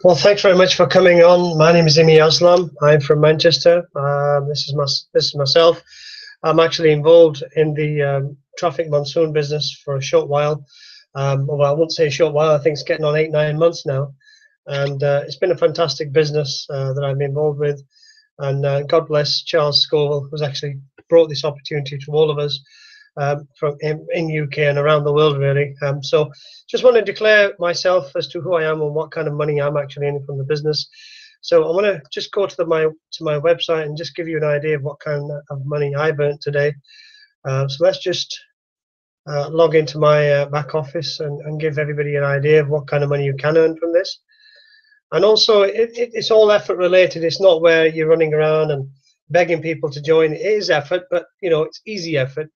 Well, thanks very much for coming on. My name is Imi Aslam. I'm from Manchester. This is myself. I'm actually involved in the traffic monsoon business for a short while. Well, I won't say a short while. I think it's getting on 8, 9 months now, and it's been a fantastic business that I'm involved with. And God bless Charles Scoville, who's actually brought this opportunity to all of us from in UK and around the world, really. So just want to declare myself as to who I am and what kind of money I'm actually in from the business. So I want to just go to my website and just give you an idea of what kind of money I've earned today. So let's just log into my back office and give everybody an idea of what kind of money you can earn from this. And also, it's all effort related. It's not where you're running around and begging people to join. It is effort, but it's easy effort.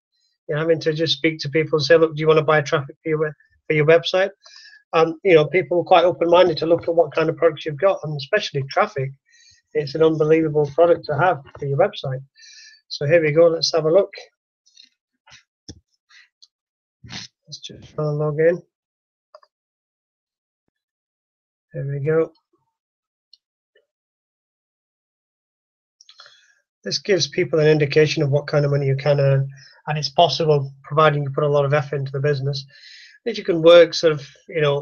You're having to just speak to people and say, look, do you want to buy traffic for your website? And people are quite open-minded to look at what kind of products you've got, and especially traffic. It's an unbelievable product to have for your website. So here we go. Let's have a look. Let's just try and log in. There we go. This gives people an indication of what kind of money you can earn, and it's possible, providing you put a lot of effort into the business, that you can work sort of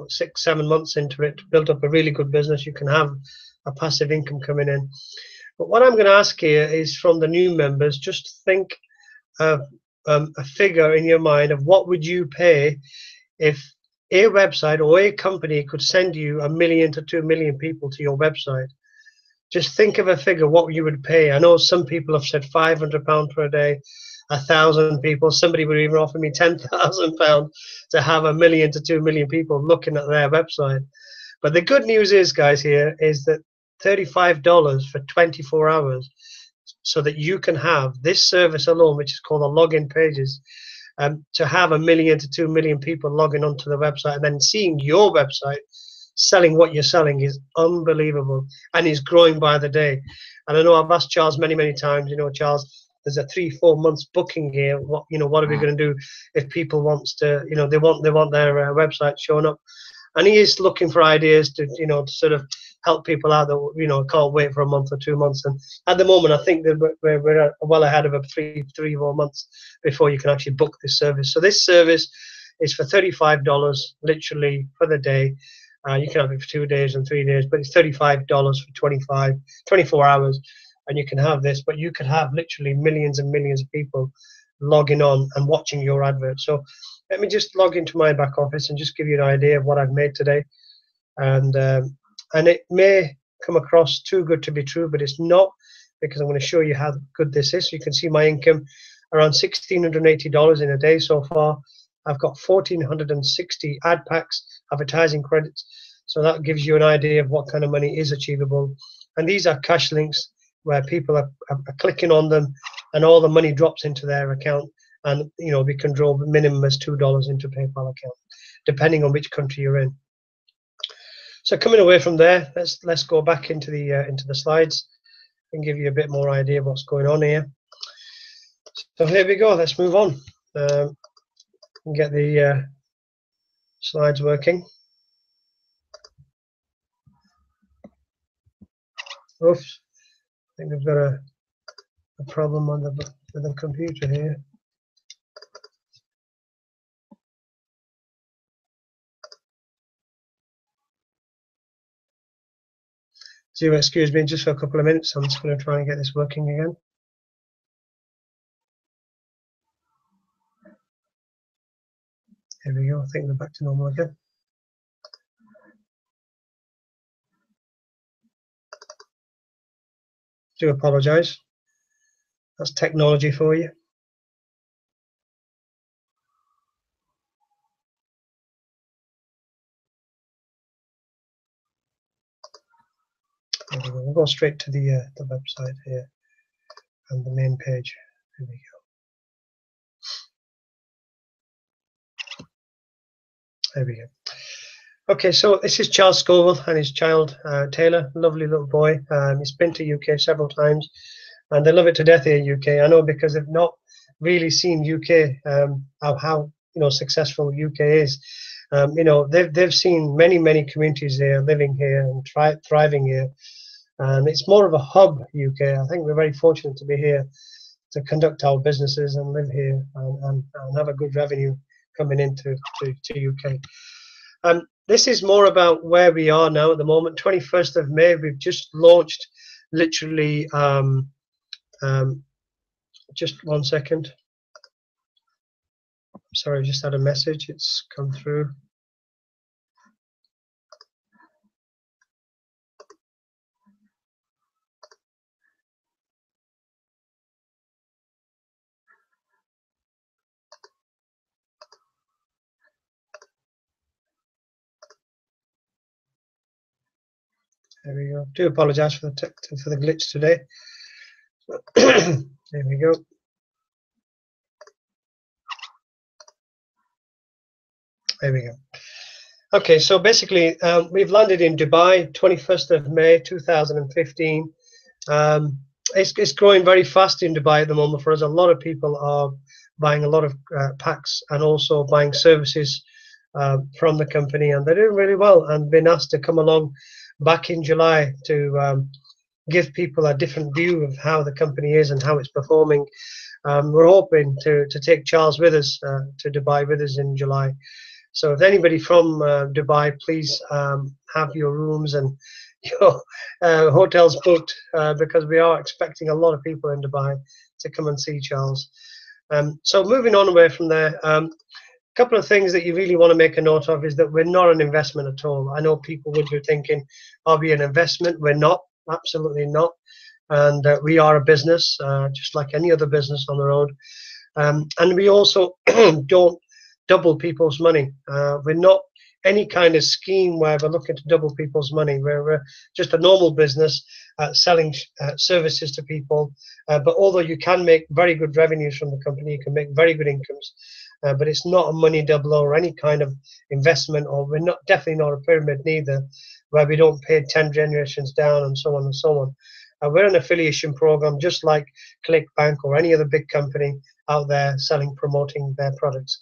6, 7 months into it, build up a really good business. You can have a passive income coming in. But what I'm going to ask here is, from the new members, just think of a figure in your mind of what would you pay if a website or a company could send you 1 million to 2 million people to your website. Just think of a figure, what you would pay. I know some people have said £500 per day, 1,000 people. Somebody would even offer me £10,000 to have 1 million to 2 million people looking at their website. But the good news is, guys, here is that $35 for 24 hours, so that you can have this service alone, which is called the login pages, to have 1 million to 2 million people logging onto the website and then seeing your website selling what you're selling is unbelievable, and is growing by the day. And I know I've asked Charles many times, Charles, there's a 3-4 months booking here. What are we going to do if people wants to, they want their website showing up? And he is looking for ideas to, to sort of help people out that, can't wait for a month or 2 months. And at the moment, I think that we're well ahead of a 3-4 months before you can actually book this service. So this service is for $35, literally, for the day. You can have it for 2 days and 3 days, but it's $35 for 24 hours, and you can have this. But you could have literally millions and millions of people logging on and watching your advert. So let me just log into my back office and just give you an idea of what I've made today. And it may come across too good to be true, but it's not, because I'm going to show you how good this is. So you can see my income around $1,680 in a day so far. I've got 1,460 ad packs, advertising credits. So that gives you an idea of what kind of money is achievable. And these are cash links where people are clicking on them, and all the money drops into their account. And we can draw minimum as $2 into PayPal account, depending on which country you're in. So coming away from there, let's go back into the slides and give you a bit more idea of what's going on here. So here we go. Let's move on and get the slides working. Oops, I think we've got a problem with the computer here. So excuse me just for a couple of minutes. I'm just going to try and get this working again. Here we go. I think we're back to normal again. Do apologize. That's technology for you. There we go. We'll go straight to the website here and the main page. Here we go. There we go. Okay, so this is Charles Scoville and his child Taylor, lovely little boy. He's been to UK several times, and they love it to death here in UK. I know, because they've not really seen UK, how successful UK is. You know, they've seen many communities here, living here and thriving here, and it's more of a hub UK. I think we're very fortunate to be here to conduct our businesses and live here and have a good revenue coming into to UK. This is more about where we are now at the moment. 21st of May, we've just launched, literally. Just 1 second. Sorry, I just had a message. It's come through. There we go. Do apologize for the glitch today. There we go. There we go. Okay, so basically, we've landed in Dubai, 21st of May 2015. It's growing very fast in Dubai at the moment for us. A lot of people are buying a lot of packs and also buying services from the company, and they're doing really well, and been asked to come along back in July to give people a different view of how the company is and how it's performing. We're hoping to take Charles with us to Dubai with us in July. So if anybody from Dubai, please have your rooms and your hotels booked, because we are expecting a lot of people in Dubai to come and see Charles. So moving on away from there, couple of things that you really want to make a note of is that we're not an investment at all. I know people would be thinking, are we an investment? We're not, absolutely not. And we are a business, just like any other business on the road. And we also don't double people's money. We're not any kind of scheme where we're looking to double people's money. We're just a normal business selling services to people. But although you can make very good revenues from the company, you can make very good incomes. But it's not a money doubler or any kind of investment, or we're not definitely not a pyramid neither, where we don't pay 10 generations down and so on and so on. We're an affiliation program, just like ClickBank or any other big company out there selling, promoting their products.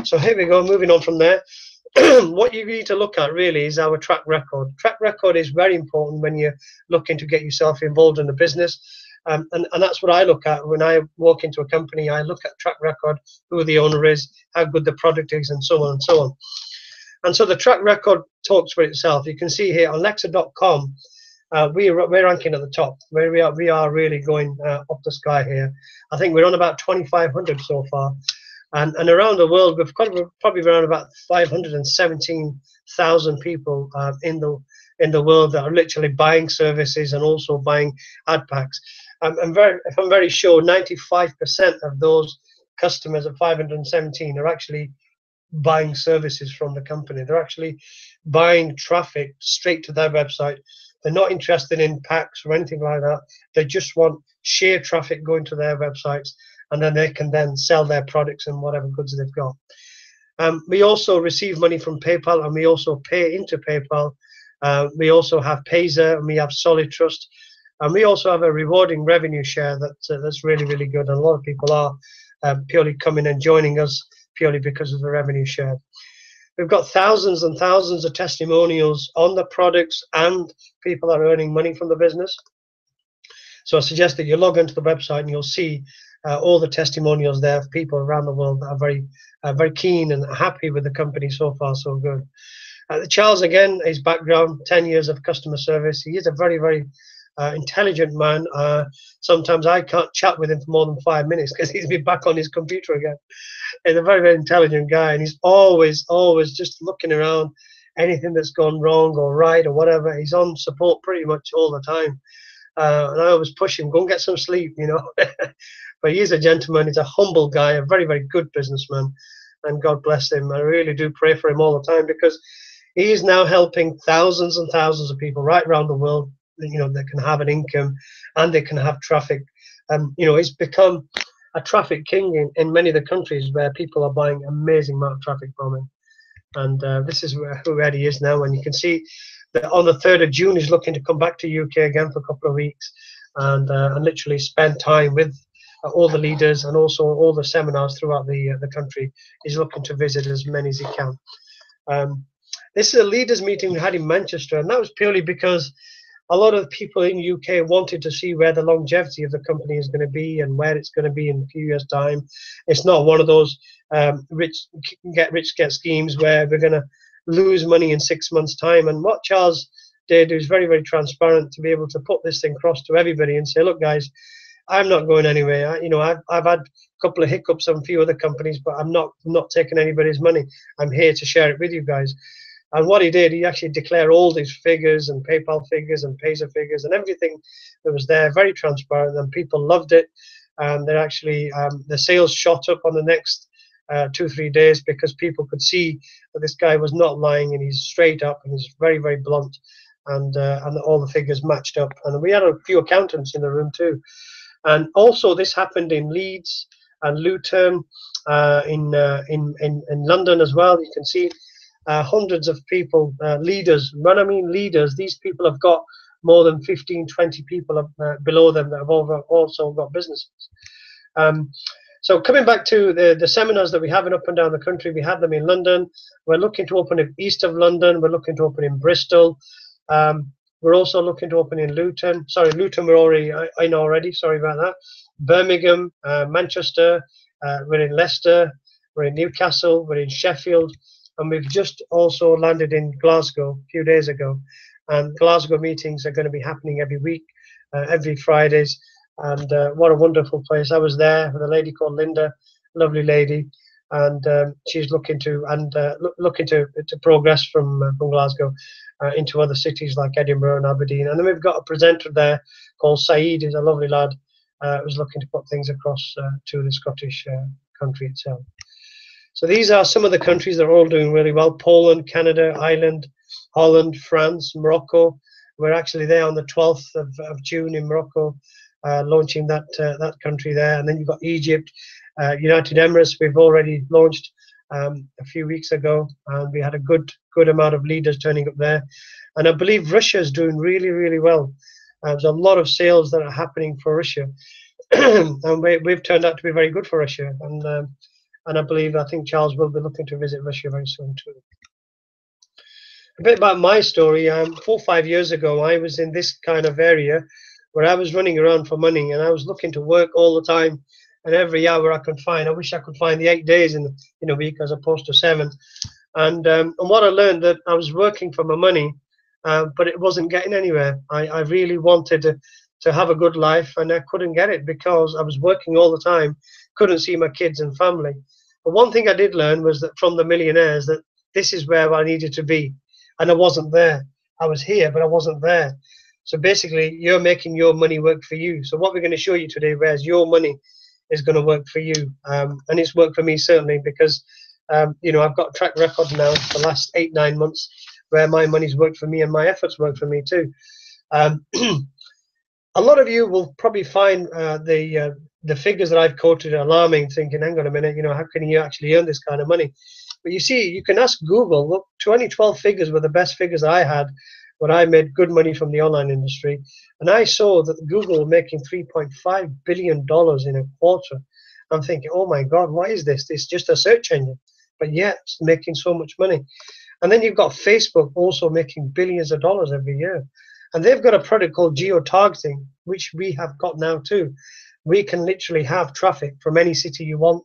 So here we go, moving on from there. What you need to look at really is our track record. Track record is very important when you're looking to get yourself involved in a business. And that's what I look at when I walk into a company. I look at track record, who the owner is, how good the product is, and so on and so on. And so the track record talks for itself. You can see here on Alexa.com, we're ranking at the top. We are really going up the sky here. I think we're on about 2,500 so far. And around the world, we've got probably around about 517,000 people in the world that are literally buying services and also buying ad packs. I'm very sure 95% of those customers at 517 are actually buying services from the company. They're actually buying traffic straight to their website. They're not interested in packs or anything like that. They just want sheer traffic going to their websites, and then they can then sell their products and whatever goods they've got. We also receive money from PayPal, and we also pay into PayPal. We also have Payzer, and we have Solid Trust, and we also have a rewarding revenue share that's really, really good. And a lot of people are purely coming and joining us purely because of the revenue share. We've got thousands and thousands of testimonials on the products, and people are earning money from the business. So I suggest that you log into the website and you'll see all the testimonials there of people around the world that are very keen and happy with the company so far, so good. Charles, again, his background, 10 years of customer service. He is a very intelligent man. Sometimes I can't chat with him for more than 5 minutes because he's been back on his computer again. He's a very intelligent guy, and he's always just looking around anything that's gone wrong or right or whatever. He's on support pretty much all the time. And I always push him, go and get some sleep, you know. But he is a gentleman. He's a humble guy, a very good businessman, and God bless him. I really do pray for him all the time, because he is now helping thousands and thousands of people right around the world. You know, they can have an income and they can have traffic. You know, he's become a traffic king in many of the countries where people are buying amazing amount of traffic from him. And this is who Eddie is now. And you can see that on the 3rd of June, he's looking to come back to UK again for a couple of weeks and literally spend time with all the leaders and also all the seminars throughout the country. He's looking to visit as many as he can. This is a leaders meeting we had in Manchester, and that was purely because a lot of people in UK wanted to see where the longevity of the company is going to be and where it's going to be in a few years' time. It's not one of those rich get schemes where we're going to lose money in 6 months' time. And what Charles did was very, very transparent to be able to put this thing across to everybody and say, look, guys, I'm not going anywhere. I've had a couple of hiccups on a few other companies, but I'm not taking anybody's money. I'm here to share it with you guys. And what he did, he actually declared all these figures and PayPal figures and Pazer figures and everything that was there, very transparent, and people loved it. And they're actually, the sales shot up on the next 2-3 days because people could see that this guy was not lying and he's straight up and he's very, very blunt, and all the figures matched up. And we had a few accountants in the room too. And also this happened in Leeds and Luton, in London as well. You can see hundreds of people, leaders. When I mean leaders, these people have got more than 15, 20 people below them that have also got businesses. So coming back to the seminars that we have up and down the country, we had them in London. We're looking to open in east of London. We're looking to open in Bristol. We're also looking to open in Luton. Sorry, Luton we're already in already. Sorry about that. Birmingham, Manchester. We're in Leicester. We're in Newcastle. We're in Sheffield. And we've just also landed in Glasgow a few days ago. And Glasgow meetings are going to be happening every week, every Fridays. And what a wonderful place. I was there with a lady called Linda, lovely lady. And she's looking to progress from Glasgow into other cities like Edinburgh and Aberdeen. And then we've got a presenter there called Saeed, who's a lovely lad, who's looking to put things across to the Scottish country itself. So these are some of the countries that are all doing really well: Poland, Canada, Ireland, Holland, France, Morocco. We're actually there on the 12th of June in Morocco, launching that country there. And then you've got Egypt, United Emirates. We've already launched a few weeks ago, and we had a good amount of leaders turning up there. And I believe Russia is doing really, really well. There's a lot of sales that are happening for Russia, and we've turned out to be very good for Russia. And I think Charles will be looking to visit Russia very soon too. A bit about my story. 4 or 5 years ago, I was in this kind of area where I was running around for money, and I was looking to work all the time, and every hour I could find. I wish I could find the 8 days in a week as opposed to 7. And what I learned, that I was working for my money, but it wasn't getting anywhere. I really wanted to have a good life, and I couldn't get it because I was working all the time, couldn't see my kids and family. But one thing I did learn was that from the Millionaires, that this is where I needed to be, and I wasn't there. I was here, but I wasn't there. So basically, you're making your money work for you. So what we're going to show you today, where's your money is going to work for you, and it's worked for me certainly, because I've got a track record now for the last 8-9 months where my money's worked for me and my efforts work for me too. A lot of you will probably find the figures that I've quoted alarming, thinking, hang on a minute, how can you actually earn this kind of money? But you see, you can ask Google. Look, 2012 figures were the best figures I had when I made good money from the online industry. And I saw that Google were making $3.5 billion in a quarter. I'm thinking, oh my God, what is this? It's just a search engine, but yet it's making so much money. And then you've got Facebook also making billions of dollars every year. And they've got a product called geo-targeting, which we have got now too. We can literally have traffic from any city you want,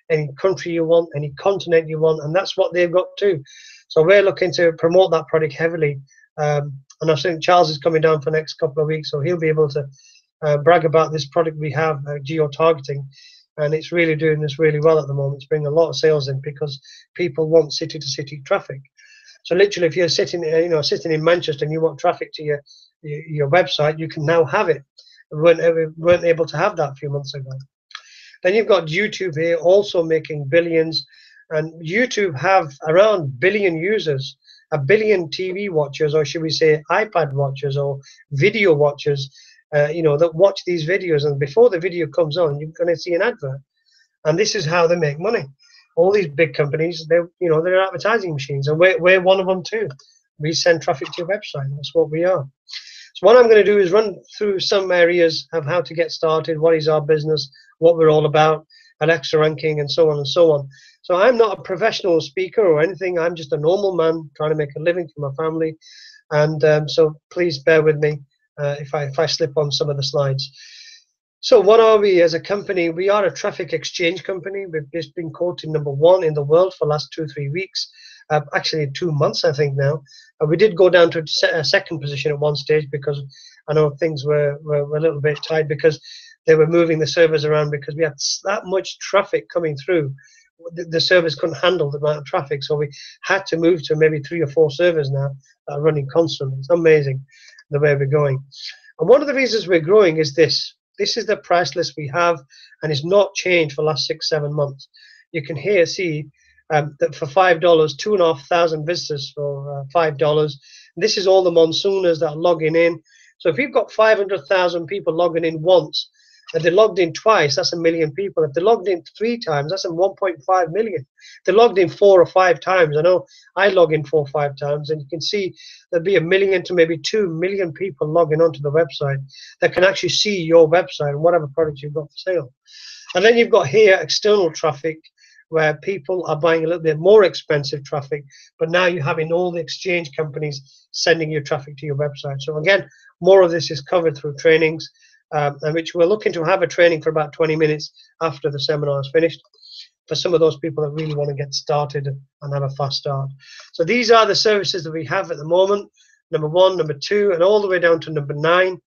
any country you want, any continent you want, and that's what they've got too. So we're looking to promote that product heavily. And I think Charles is coming down for the next couple of weeks, so he'll be able to brag about this product we have, geo-targeting, and it's really doing this really well at the moment. It's bringing a lot of sales in because people want city-to-city traffic. So literally, if you're sitting in Manchester and you want traffic to your website, you can now have it. We weren't able to have that a few months ago. Then you've got YouTube here also making billions, and YouTube have around 1 billion users, 1 billion TV watchers, or should we say iPad watchers or video watchers, that watch these videos, and before the video comes on, you're going to see an advert, and this is how they make money. All these big companies, they're advertising machines, and we're one of them too. We send traffic to your website. That's what we are. So what I'm going to do is run through some areas of how to get started, what is our business, what we're all about, Alexa ranking, and so on and so on. So I'm not a professional speaker or anything. I'm just a normal man trying to make a living for my family. And so please bear with me if I slip on some of the slides. So what are we as a company? We are a traffic exchange company. We've just been quoted #1 in the world for the last 2-3 weeks. Actually 2 months, I think now. We did go down to a second position at one stage because I know things were a little bit tight because they were moving the servers around because we had that much traffic coming through. The servers couldn't handle the amount of traffic, so we had to move to maybe 3 or 4 servers now that are running constantly. It's amazing the way we're going. And one of the reasons we're growing is this. This is the price list we have, and it's not changed for the last 6-7 months. You can here see that for $5, 2,500 visitors for $5. This is all the Monsooners that are logging in. So if you've got 500,000 people logging in once, if they logged in twice, that's 1 million people. If they logged in 3 times, that's 1.5 million. If they logged in 4 or 5 times, I know I log in 4 or 5 times, and you can see there'll be 1 million to maybe 2 million people logging onto the website that can actually see your website and whatever products you've got for sale. And then you've got here external traffic, where people are buying a little bit more expensive traffic, but now you're having all the exchange companies sending your traffic to your website. So again, more of this is covered through trainings, and which we're looking to have a training for about 20 minutes after the seminar is finished for some of those people that really want to get started and have a fast start. So these are the services that we have at the moment, #1, #2, and all the way down to #9.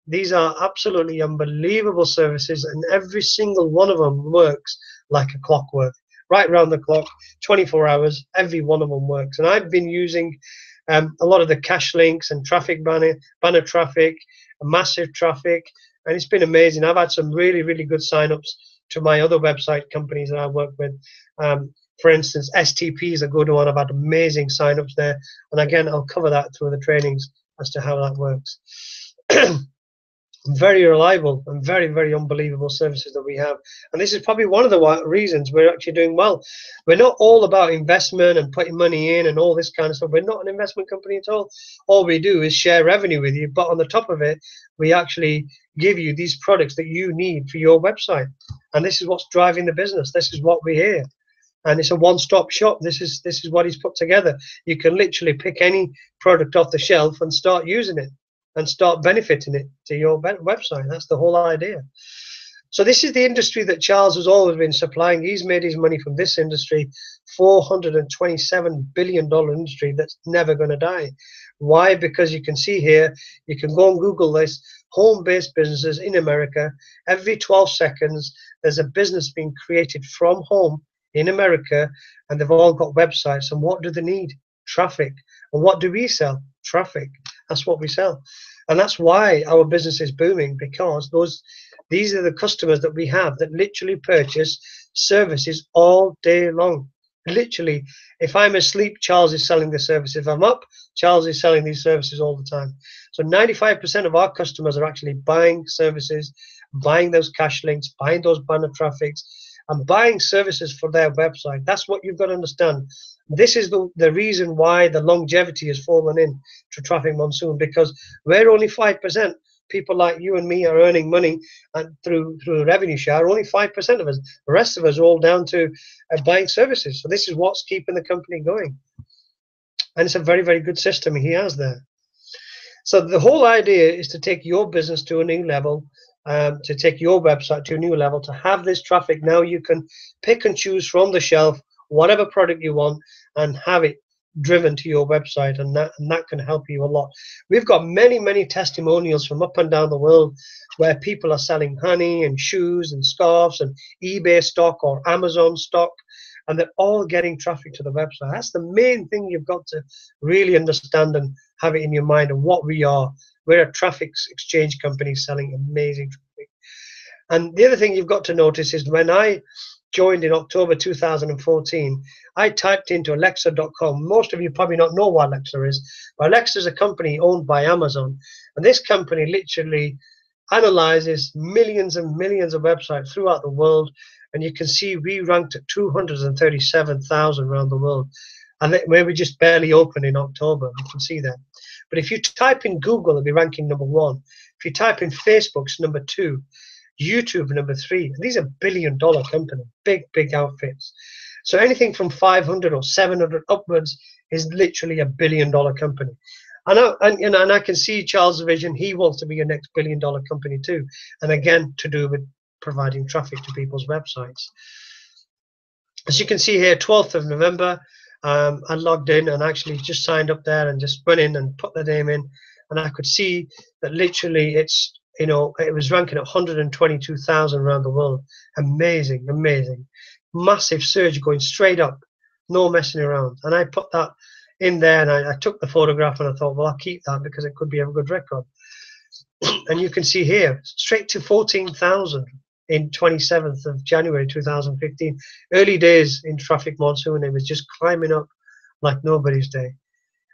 These are absolutely unbelievable services, and every single one of them works like a clockwork. Right around the clock, 24 hours, every one of them works. And I've been using a lot of the cash links and traffic banner traffic, massive traffic, and it's been amazing. I've had some really, really good signups to my other website companies that I work with. For instance, STP is a good one. I've had amazing signups there. And again, I'll cover that through the trainings as to how that works. Very reliable and very, very unbelievable services that we have. And this is probably one of the reasons we're actually doing well. We're not all about investment and putting money in and all this kind of stuff. We're not an investment company at all. All we do is share revenue with you, but on the top of it, we actually give you these products that you need for your website. And this is what's driving the business. This is what we hear. And it's a one-stop shop. This is what he's put together. You can literally pick any product off the shelf and start using it and start benefiting it to your website. That's the whole idea. So this is the industry that Charles has always been supplying. He's made his money from this industry, $427 billion industry that's never going to die. Why? Because you can see here, you can go and Google this, home-based businesses in America. Every 12 seconds, there's a business being created from home in America, and they've all got websites. And what do they need? Traffic. And what do we sell? Traffic. That's what we sell. And that's why our business is booming, because these are the customers that we have that literally purchase services all day long. Literally, if I'm asleep, Charles is selling the service. If I'm up, Charles is selling these services all the time. So 95% of our customers are actually buying services, buying those cash links, buying those banner traffics, and buying services for their website. That's what you've got to understand. This is the reason why the longevity has fallen in to Traffic Monsoon, because we're only 5%. People like you and me are earning money and through the revenue share. Only 5% of us. The rest of us are all down to buying services. So this is what's keeping the company going. And it's a very, very good system he has there. So the whole idea is to take your business to a new level, to take your website to a new level, to have this traffic. Now you can pick and choose from the shelf whatever product you want and have it driven to your website, and that can help you a lot. We've got many, many testimonials from up and down the world where people are selling honey and shoes and scarves and eBay stock or Amazon stock, and they're all getting traffic to the website. That's the main thing you've got to really understand and have it in your mind of what we are. We're a traffic exchange company selling amazing traffic. And the other thing you've got to notice is when I joined in October 2014, I typed into Alexa.com. Most of you probably not know what Alexa is, but Alexa is a company owned by Amazon. And this company literally analyzes millions and millions of websites throughout the world. And you can see we ranked at 237,000 around the world. And where we just barely opened in October, you can see that. But if you type in Google, it'll be ranking #1. If you type in Facebook, it's #2. YouTube #3. These are billion-dollar companies, big outfits. So anything from 500 or 700 upwards is literally a billion-dollar company. And I can see Charles' vision. He wants to be a next billion-dollar company too. And again, to do with providing traffic to people's websites. As you can see here, 12th of November, I logged in and actually just signed up there and just went in and put the name in. And I could see that literally it's, you know, it was ranking at 122,000 around the world. Amazing, amazing. Massive surge going straight up, no messing around. And I put that in there and I took the photograph and I thought, well, I'll keep that because it could be a good record. And you can see here, straight to 14,000 in 27th of January 2015. Early days in Traffic Monsoon, it was just climbing up like nobody's day.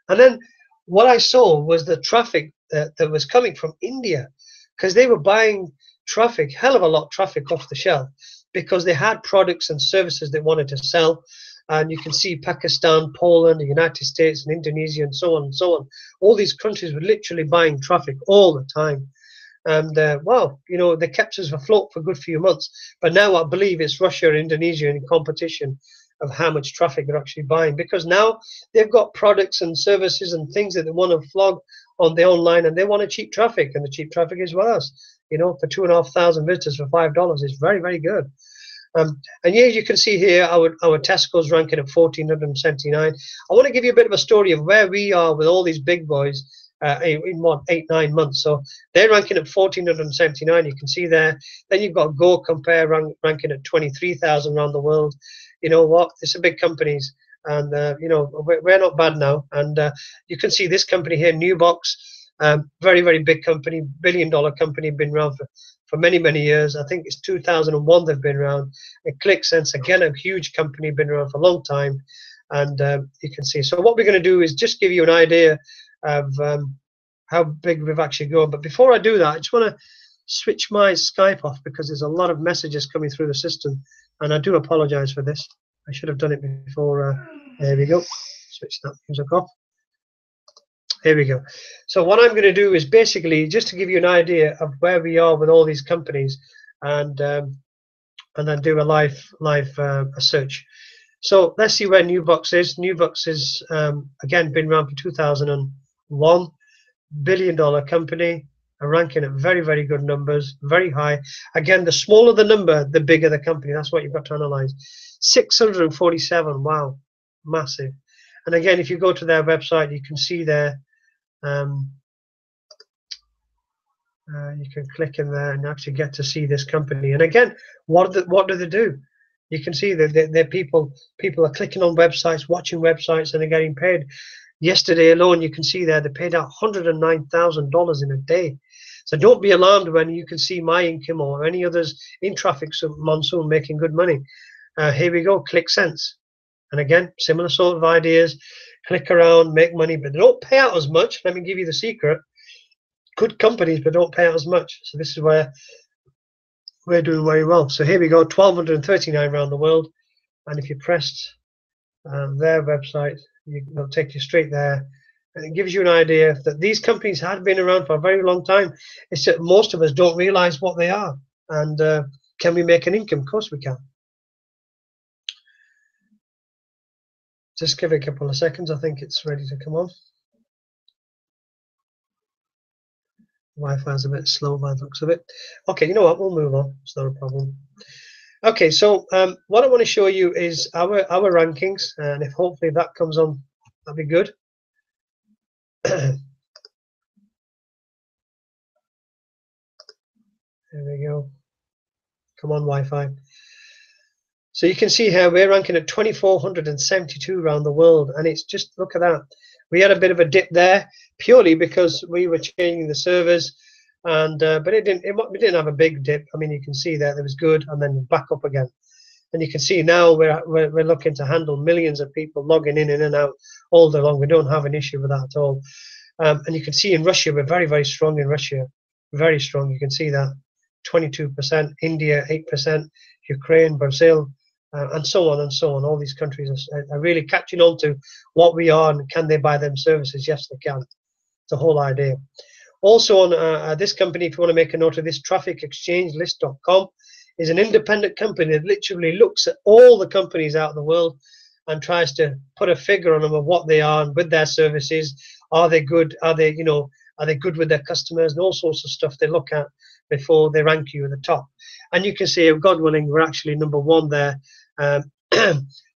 And then what I saw was the traffic that was coming from India, because they were buying traffic, hell of a lot of traffic off the shelf, because they had products and services they wanted to sell. And you can see Pakistan, Poland, the United States, and Indonesia, and so on and so on. All these countries were literally buying traffic all the time. And well, you know, they kept us afloat for a good few months. But now I believe it's Russia and Indonesia in competition of how much traffic they're actually buying, because now they've got products and services and things that they want to flog on the online, and they want a cheap traffic, and the cheap traffic is with us. You know, for 2,500 visitors for $5 is very, very good. And yeah, you can see here our Tesco's ranking at 1,479. I want to give you a bit of a story of where we are with all these big boys in what, 8-9 months. So they're ranking at 1,479. You can see there. Then you've got Go Compare ranking at 23,000 around the world. You know what? It's a big companies, and you know, we're not bad now. And you can see this company here, Newbox, very, very big company, billion-dollar company, been around for many, many years. I think it's 2001 they've been around. And ClickSense, again, a huge company, been around for a long time. And you can see. So what we're going to do is just give you an idea of how big we've actually gone. But before I do that, I just want to switch my Skype off because there's a lot of messages coming through the system. And I do apologize for this. I should have done it before. There we go. Switch that music off. Here we go. So what I'm going to do is basically just to give you an idea of where we are with all these companies, and then do a live search. So let's see where Newbox is. Newbox is again been around for 2001, billion-dollar company, a ranking at very, very good numbers, very high. Again, the smaller the number, the bigger the company. That's what you've got to analyze. 647. Wow, massive. And again, if you go to their website, you can see there. You can click in there and actually get to see this company. And again, what do they do? You can see that their people are clicking on websites, watching websites, and they're getting paid. Yesterday alone, you can see there they paid out $109,000 in a day. So don't be alarmed when you can see my income or any others in Traffic Monsoon making good money. Here we go, ClickSense. And again, similar sort of ideas. Click around, make money, but they don't pay out as much. Let me give you the secret. Good companies, but don't pay out as much. So this is where we're doing very well. So here we go, 1,239 around the world. And if you press their website, it'll take you straight there. And it gives you an idea that these companies had been around for a very long time. It's that most of us don't realize what they are. And can we make an income? Of course we can. Just give it a couple of seconds. I think it's ready to come on. Wi-Fi is a bit slow by the looks of it. Okay, you know what? We'll move on. It's not a problem. Okay, so what I want to show you is our rankings, and if hopefully that comes on, that'd be good. There we go. Come on, Wi-Fi. So you can see here we're ranking at 2,472 around the world, and it's just, look at that. We had a bit of a dip there purely because we were changing the servers, and but we didn't have a big dip. I mean, you can see there was good, and then back up again. And you can see now we're looking to handle millions of people logging in and out all day long. We don't have an issue with that at all. And you can see in Russia we're very, very strong in Russia, very strong. You can see that 22%, India 8%, Ukraine, Brazil. And so on and so on. All these countries are really catching on to what we are, and can they buy them services? Yes, they can. It's the whole idea. Also on this company, if you want to make a note of this, trafficexchangelist.com is an independent company that literally looks at all the companies out in the world and tries to put a figure on them of what they are and with their services. Are they good? Are they, are they good with their customers, and all sorts of stuff they look at before they rank you at the top. And you can see, God willing, we're actually number one there.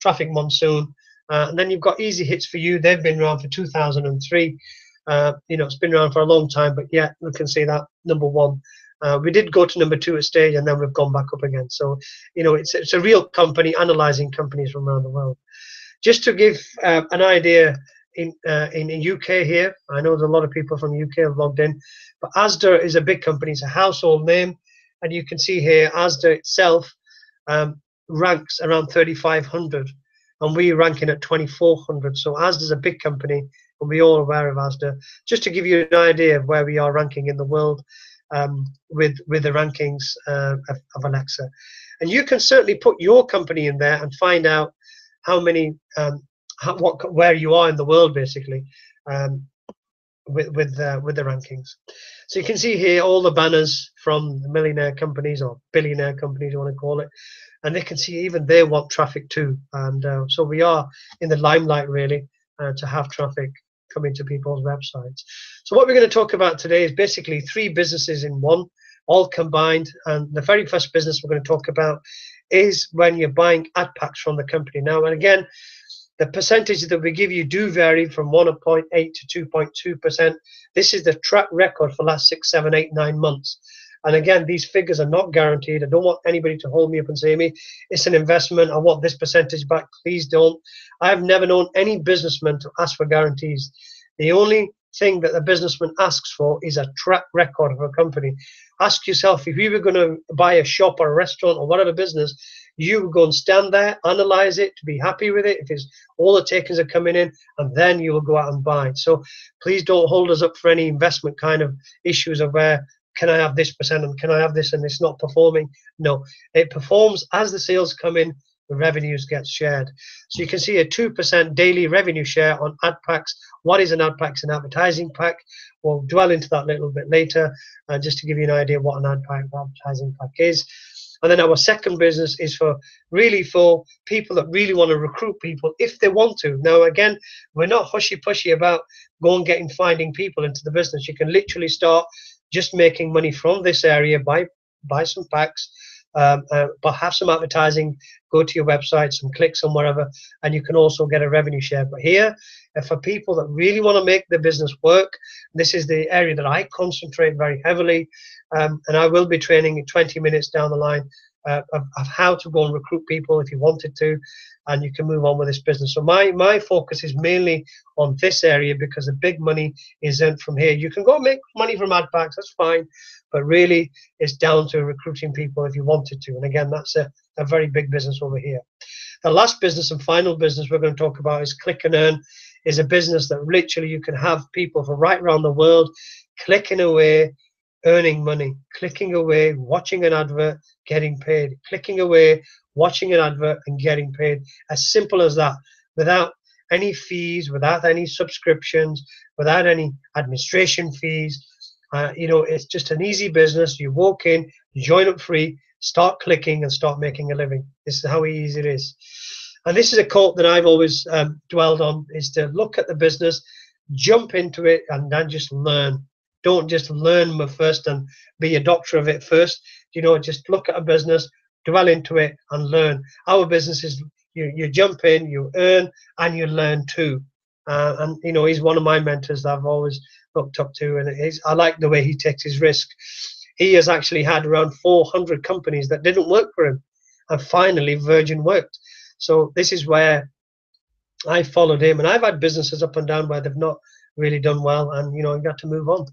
Traffic Monsoon. And then you've got Easy Hits for You. They've been around for 2003. It's been around for a long time, but yeah, we can see that number one. We did go to number two at stage, and then we've gone back up again. So, it's a real company analyzing companies from around the world. Just to give an idea, in the UK here, I know there's a lot of people from the UK have logged in, but Asda is a big company. It's a household name, and you can see here Asda itself ranks around 3,500, and we're ranking at 2,400. So Asda's a big company, and we're all aware of Asda. Just to give you an idea of where we are ranking in the world with the rankings of Alexa. And you can certainly put your company in there and find out how many, where you are in the world, basically, with the rankings. So you can see here all the banners from the millionaire companies, or billionaire companies, you want to call it, and they can see even they want traffic too. And so we are in the limelight, really, to have traffic coming to people's websites. So what we're going to talk about today is basically 3 businesses in one, all combined. And the very first business we're going to talk about is when you're buying ad packs from the company. Now, and again, the percentages that we give you do vary from 1.8 to 2.2%. This is the track record for the last 6, 7, 8, 9 months. And again, these figures are not guaranteed. I don't want anybody to hold me up and say, me, it's an investment, I want this percentage back. Please don't. I have never known any businessman to ask for guarantees. The only thing that a businessman asks for is a track record of a company. Ask yourself, if you were going to buy a shop or a restaurant or whatever business, you would go and stand there, analyze it, to be happy with it, if it's all the takers are coming in, and then you will go out and buy it. So please don't hold us up for any investment kind of issues of where, can I have this percent and can I have this and it's not performing? No, it performs as the sales come in, the revenues get shared. So you can see a 2% daily revenue share on ad packs. What is an ad pack? It's an advertising pack. We'll dwell into that a little bit later, just to give you an idea what an ad pack, advertising pack is. And then our second business is for people that really want to recruit people if they want to. Now, again, we're not hushy-pushy about finding people into the business. You can literally start just making money from this area, buy some packs, but have some advertising, go to your website, some clicks on wherever, and you can also get a revenue share. But here, for people that really want to make the business work, this is the area that I concentrate very heavily, and I will be training in 20 minutes down the line of how to go and recruit people if you wanted to, and you can move on with this business. So my focus is mainly on this area because the big money is earned from here. You can go make money from ad packs, that's fine, but really it's down to recruiting people if you wanted to. And again, that's a very big business over here. The last business and final business we're going to talk about is Click and Earn. Is a business that literally you can have people from right around the world clicking away, earning money, clicking away, watching an advert, getting paid, clicking away, watching an advert and getting paid. As simple as that, without any fees, without any subscriptions, without any administration fees. It's just an easy business. You walk in, you join up free, start clicking and start making a living. This is how easy it is. And this is a quote that I've always dwelled on, is to look at the business, jump into it, and then just learn. Don't just learn first and be a doctor of it first. Just look at a business, dwell into it, and learn. Our business is you jump in, you earn, and you learn too. And he's one of my mentors that I've always looked up to, and I like the way he takes his risk. He has actually had around 400 companies that didn't work for him, and finally Virgin worked. So this is where I followed him, and I've had businesses up and down where they've not really done well, and I've got to move on.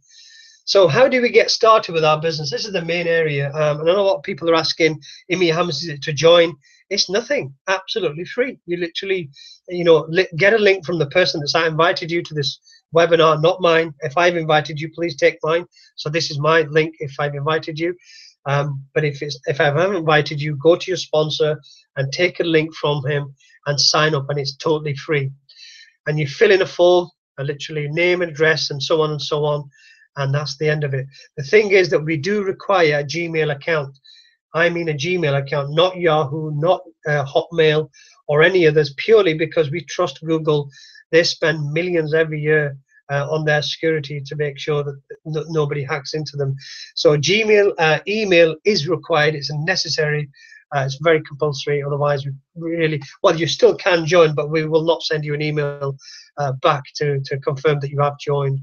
So how do we get started with our business? This is the main area, and I know a lot of people are asking, Imi, how much is it to join? It's nothing, absolutely free. You literally, get a link from the person that's invited you to this webinar, not mine. If I've invited you, please take mine. So this is my link if I've invited you. But if I haven't invited you, go to your sponsor and take a link from him and sign up, and it's totally free. And you fill in a form, literally name, address, and so on and so on, and that's the end of it. The thing is that we do require a Gmail account. I mean a Gmail account, not Yahoo, not Hotmail or any others, purely because we trust Google. They spend millions every year on their security to make sure that nobody hacks into them. So Gmail email is required. It's a necessary. It's very compulsory. Otherwise, we really, well, you still can join, but we will not send you an email back to confirm that you have joined.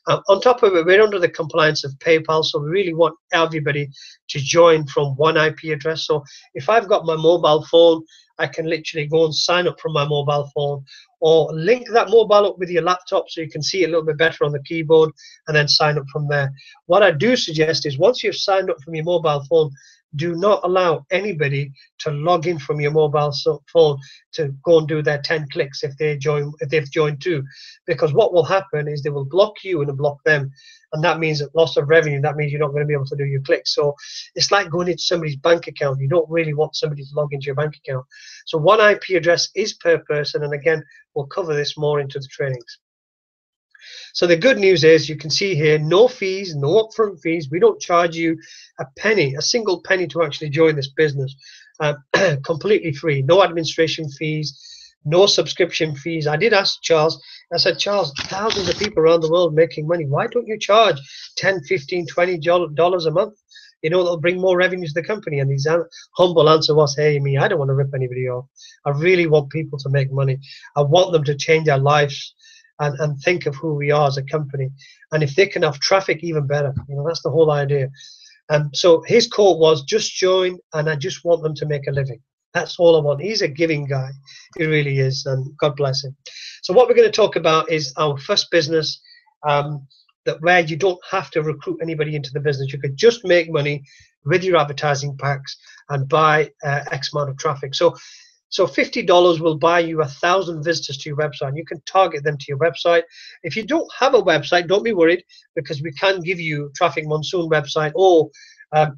On top of it, we're under the compliance of PayPal, so we really want everybody to join from one IP address. So if I've got my mobile phone, I can literally go and sign up from my mobile phone, or link that mobile up with your laptop so you can see it a little bit better on the keyboard, and then sign up from there. What I do suggest is once you've signed up from your mobile phone, do not allow anybody to log in from your mobile phone to go and do their 10 clicks if they've joined too, because what will happen is they will block you and block them, and that means a loss of revenue. That means you're not going to be able to do your clicks. So it's like going into somebody's bank account. You don't really want somebody to log into your bank account. So one IP address is per person, and again, we'll cover this more into the trainings. So the good news is you can see here, no fees, no upfront fees. We don't charge you a penny, a single penny to actually join this business. Completely free, no administration fees, no subscription fees. I did ask Charles, I said, Charles, thousands of people around the world making money. Why don't you charge $10, $15, $20 a month? You know, it'll bring more revenue to the company. And his humble answer was, hey, me, I don't want to rip anybody off. I really want people to make money. I want them to change their lives and think of who we are as a company. And if they can have traffic, even better. You know, that's the whole idea. So his quote was, just join, and I just want them to make a living. That's all I want. He's a giving guy. He really is, and God bless him. So what we're going to talk about is our first business, that where you don't have to recruit anybody into the business. You could just make money with your advertising packs and buy X amount of traffic. So $50 will buy you 1,000 visitors to your website. You can target them to your website. If you don't have a website, don't be worried, because we can give you Traffic Monsoon website, or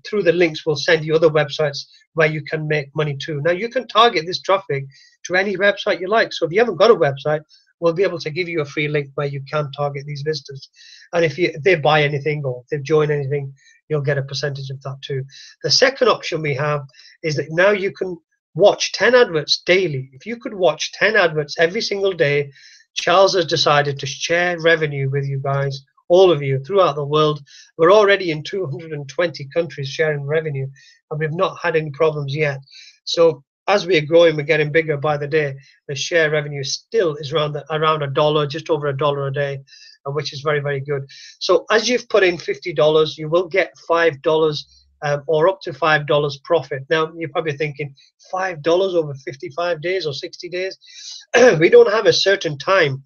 through the links we'll send you other websites where you can make money too. Now you can target this traffic to any website you like. So if you haven't got a website, we'll be able to give you a free link where you can target these visitors. And if they buy anything or if they join anything, you'll get a percentage of that too. The second option we have is that now you can watch 10 adverts daily. If you could watch 10 adverts every single day, Charles has decided to share revenue with you guys, all of you throughout the world. We're already in 220 countries sharing revenue, and we've not had any problems yet. So as we're growing, we're getting bigger by the day. The share revenue still is around $1, just over $1 a day, which is very, very good. So as you've put in $50, you will get $5 or up to $5 profit. Now you're probably thinking, $5 over 55 days or 60 days? We don't have a certain time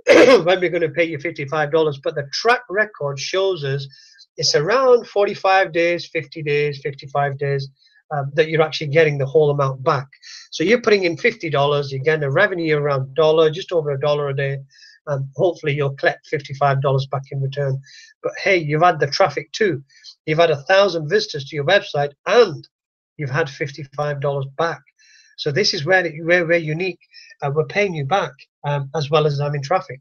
when we're going to pay you $55, but the track record shows us it's around 45 days, 50 days, 55 days that you're actually getting the whole amount back. So you're putting in $50, you're getting a revenue around $1, just over $1 a day, and hopefully you'll collect $55 back in return. But hey, you've had the traffic too. You've had 1,000 visitors to your website, and you've had $55 back. So this is where we're unique. We're paying you back as well as having traffic.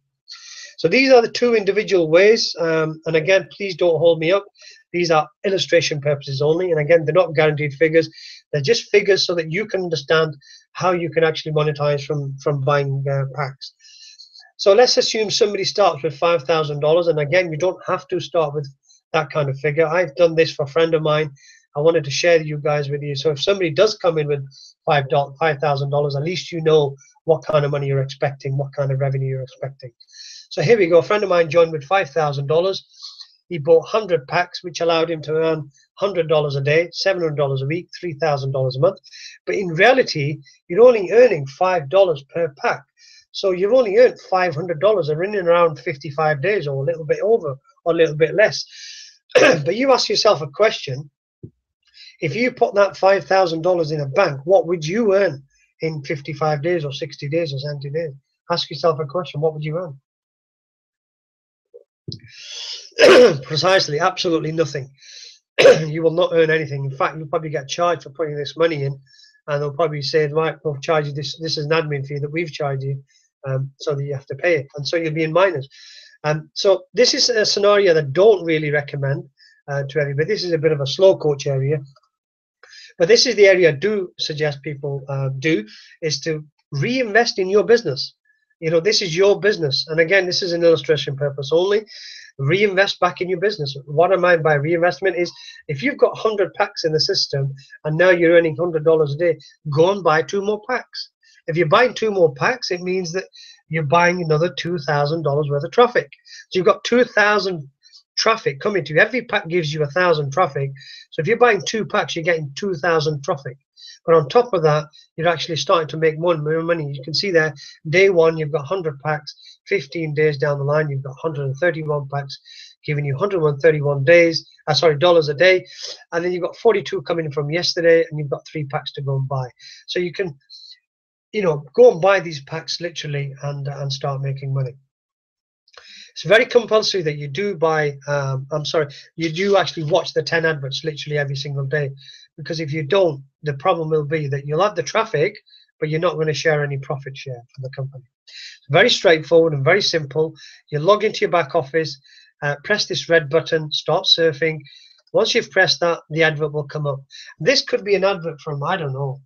So these are the two individual ways. And again, please don't hold me up. These are illustration purposes only. And again, they're not guaranteed figures. They're just figures so that you can understand how you can actually monetize from buying packs. So let's assume somebody starts with $5,000. And again, you don't have to start with that kind of figure. I've done this for a friend of mine. I wanted to share you guys with you. So if somebody does come in with $5,000, at least you know what kind of money you're expecting, what kind of revenue you're expecting. So here we go. A friend of mine joined with $5,000. He bought 100 packs, which allowed him to earn $100 a day, $700 a week, $3,000 a month. But in reality, you're only earning $5 per pack. So you've only earned $500 and running around 55 days, or a little bit over, or a little bit less. But you ask yourself a question. If you put that $5,000 in a bank, what would you earn in 55 days or 60 days or 70 days? Ask yourself a question. What would you earn? Precisely, absolutely nothing. You will not earn anything. In fact, you'll probably get charged for putting this money in, and they'll probably say, right, we'll charge you this. This is an admin fee that we've charged you, so that you have to pay it, and so you'll be in minus. So this is a scenario that I don't really recommend to everybody. This is a bit of a slow coach area. But this is the area I do suggest people do, is to reinvest in your business. You know, this is your business. And again, this is an illustration purpose only. Reinvest back in your business. What I mean by reinvestment is, if you've got 100 packs in the system and now you're earning $100 a day, go and buy 2 more packs. If you're buying 2 more packs, it means that you're buying another $2,000 worth of traffic. So you've got 2,000 traffic coming to you. Every pack gives you 1,000 traffic. So if you're buying 2 packs, you're getting 2,000 traffic. But on top of that, you're actually starting to make more money. You can see there, day one, you've got 100 packs. 15 days down the line, you've got 131 packs, giving you 131 dollars a day. And then you've got 42 coming from yesterday, and you've got 3 packs to go and buy. So you can, you know, go and buy these packs literally and start making money. It's very compulsory that you do buy, you do actually watch the 10 adverts literally every single day. Because if you don't, the problem will be that you'll have the traffic, but you're not going to share any profit share from the company. It's very straightforward and very simple. You log into your back office, press this red button, start surfing. Once you've pressed that, the advert will come up. This could be an advert from, I don't know,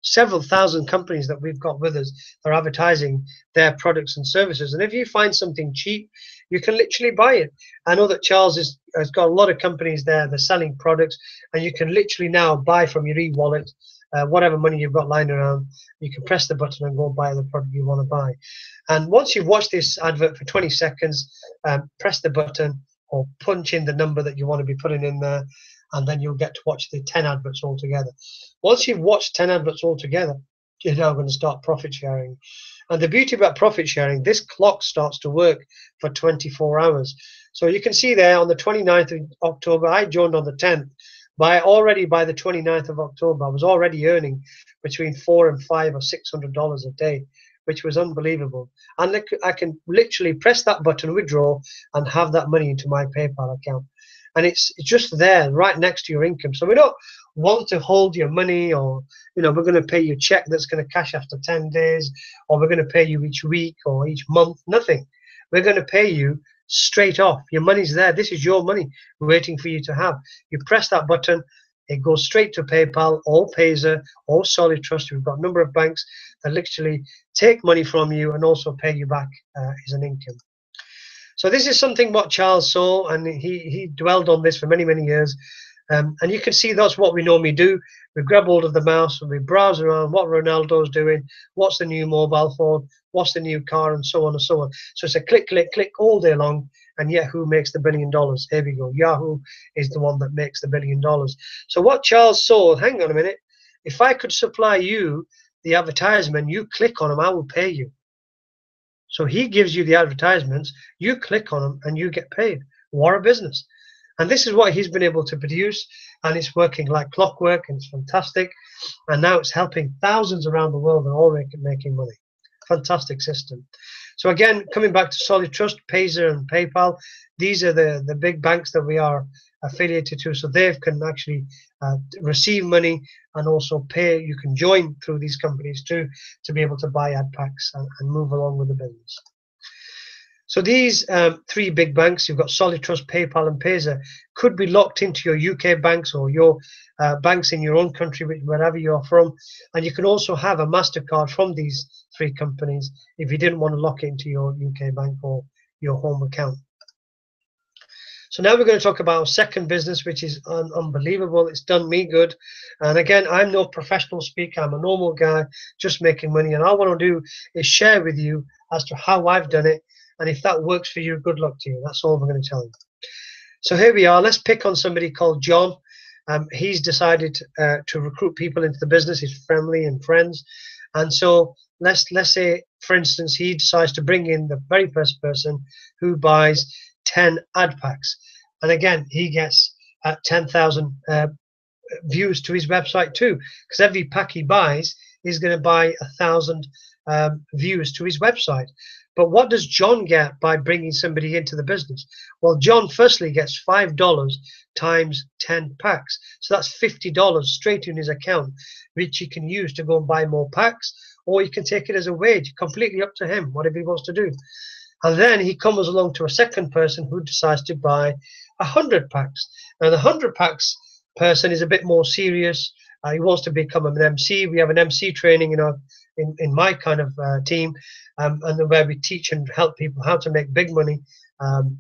several thousand companies that we've got with us that are advertising their products and services. And if you find something cheap, you can literally buy it. I know that Charles has got a lot of companies there, they're selling products, and you can literally now buy from your e-wallet, whatever money you've got lying around, you can press the button and go buy the product you want to buy. And once you've watched this advert for 20 seconds, press the button, or punch in the number that you want to be putting in there, and then you'll get to watch the 10 adverts all together. Once you've watched 10 adverts all together, you're now going to start profit sharing. And the beauty about profit sharing, this clock starts to work for 24 hours. So you can see there on the 29th of October, I joined on the 10th. By the 29th of October, I was already earning between $400 and $500 or $600 a day, which was unbelievable. And I can literally press that button, withdraw, and have that money into my PayPal account. And it's just there, right next to your income. So we don't want to hold your money, or, you know, we're going to pay you a check that's going to cash after 10 days, or we're going to pay you each week or each month. Nothing. We're going to pay you straight off. Your money's there. This is your money waiting for you to have. You press that button, it goes straight to PayPal or Pazer or Solid Trust. We've got a number of banks that literally take money from you and also pay you back as an income. So this is something what Charles saw, and he dwelled on this for many, many years. And you can see that's what we normally do. We grab hold of the mouse and we browse around what Ronaldo's doing, what's the new mobile phone, what's the new car, and so on and so on. So it's a click, click, click all day long. And yet, who makes the $1 billion? Here we go. Yahoo is the one that makes the $1 billion. So what Charles saw, hang on a minute, if I could supply you the advertisement, you click on them, I will pay you. So he gives you the advertisements, you click on them, and you get paid. What a business. And this is what he's been able to produce, and it's working like clockwork, and it's fantastic. And now it's helping thousands around the world, and all making money. Fantastic system. So again, coming back to Solid Trust, Pazer and PayPal, these are the big banks that we are affiliated to, so they can actually receive money and also pay. You can join through these companies too to be able to buy ad packs and move along with the business. So these 3 big banks, you've got Solid Trust, PayPal and Pazer, could be locked into your UK banks or your banks in your own country, wherever you're from. And you can also have a MasterCard from these 3 companies if you didn't want to lock it into your UK bank or your home account. So now we're going to talk about our second business, which is unbelievable. It's done me good. And again, I'm no professional speaker. I'm a normal guy just making money. And all I want to do is share with you as to how I've done it. And if that works for you, good luck to you. That's all we're going to tell you. So here we are. Let's pick on somebody called John. He's decided to recruit people into the business, his family and friends. And so let's say, for instance, he decides to bring in the very first person who buys 10 ad packs. And again, he gets 10,000 views to his website too, because every pack he buys is going to buy 1,000 views to his website. But what does John get by bringing somebody into the business? Well, John firstly gets $5 times 10 packs. So that's $50 straight in his account, which he can use to go and buy more packs, or he can take it as a wage, completely up to him, whatever he wants to do. And then he comes along to a second person who decides to buy 100 packs. Now, the 100 packs person is a bit more serious, He wants to become an MC. We have an MC training in my kind of team, and where we teach and help people how to make big money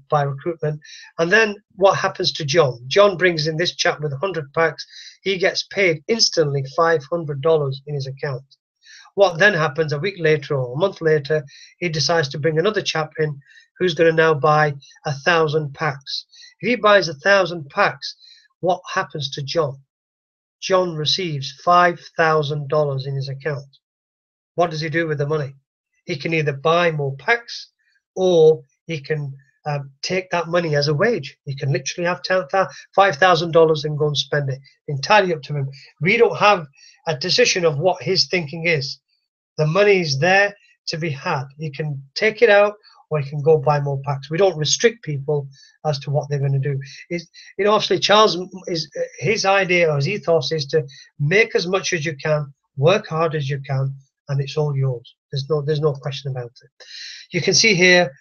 by recruitment. And then what happens to John? John brings in this chap with 100 packs. He gets paid instantly $500 in his account. What then happens a week later or a month later, he decides to bring another chap in who's going to now buy 1,000 packs. If he buys 1,000 packs, what happens to John? John receives $5,000 in his account. What does he do with the money? He can either buy more packs, or he can take that money as a wage. He can literally have $5,000 and go and spend it. Entirely up to him. We don't have a decision of what his thinking is. The money is there to be had. He can take it out, or he can go buy more packs. We don't restrict people as to what they're going to do. Obviously, Charles, his idea or his ethos is to make as much as you can, work hard as you can, and it's all yours. There's no question about it. You can see here,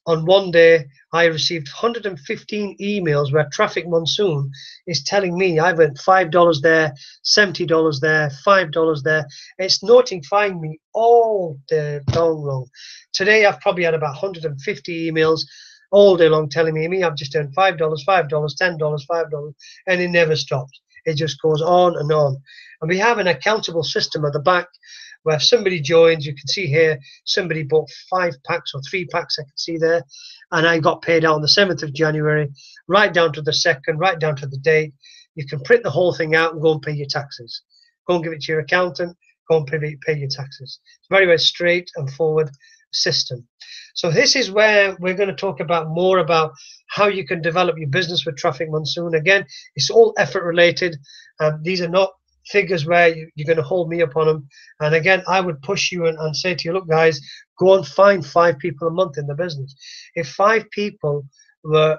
on one day, I received 115 emails where Traffic Monsoon is telling me I've earned $5 there, $70 there, $5 there. It's notifying me all day long. Today, I've probably had about 150 emails all day long telling me I've just earned $5, $10, $5, and it never stops. It just goes on and on. And we have an accountable system at the back where if somebody joins, you can see here, somebody bought 5 packs or 3 packs, I can see there, and I got paid out on the 7th of January, right down to the 2nd, right down to the date. You can print the whole thing out and go and pay your taxes. Go and give it to your accountant, go and pay your taxes. It's a very, very straight and forward system. So this is where we're going to talk about more about how you can develop your business with Traffic Monsoon. Again, it's all effort related. These are not figures where you're going to hold me up on them. And again, I would push you and say to you, look guys, go and find 5 people a month in the business. If 5 people were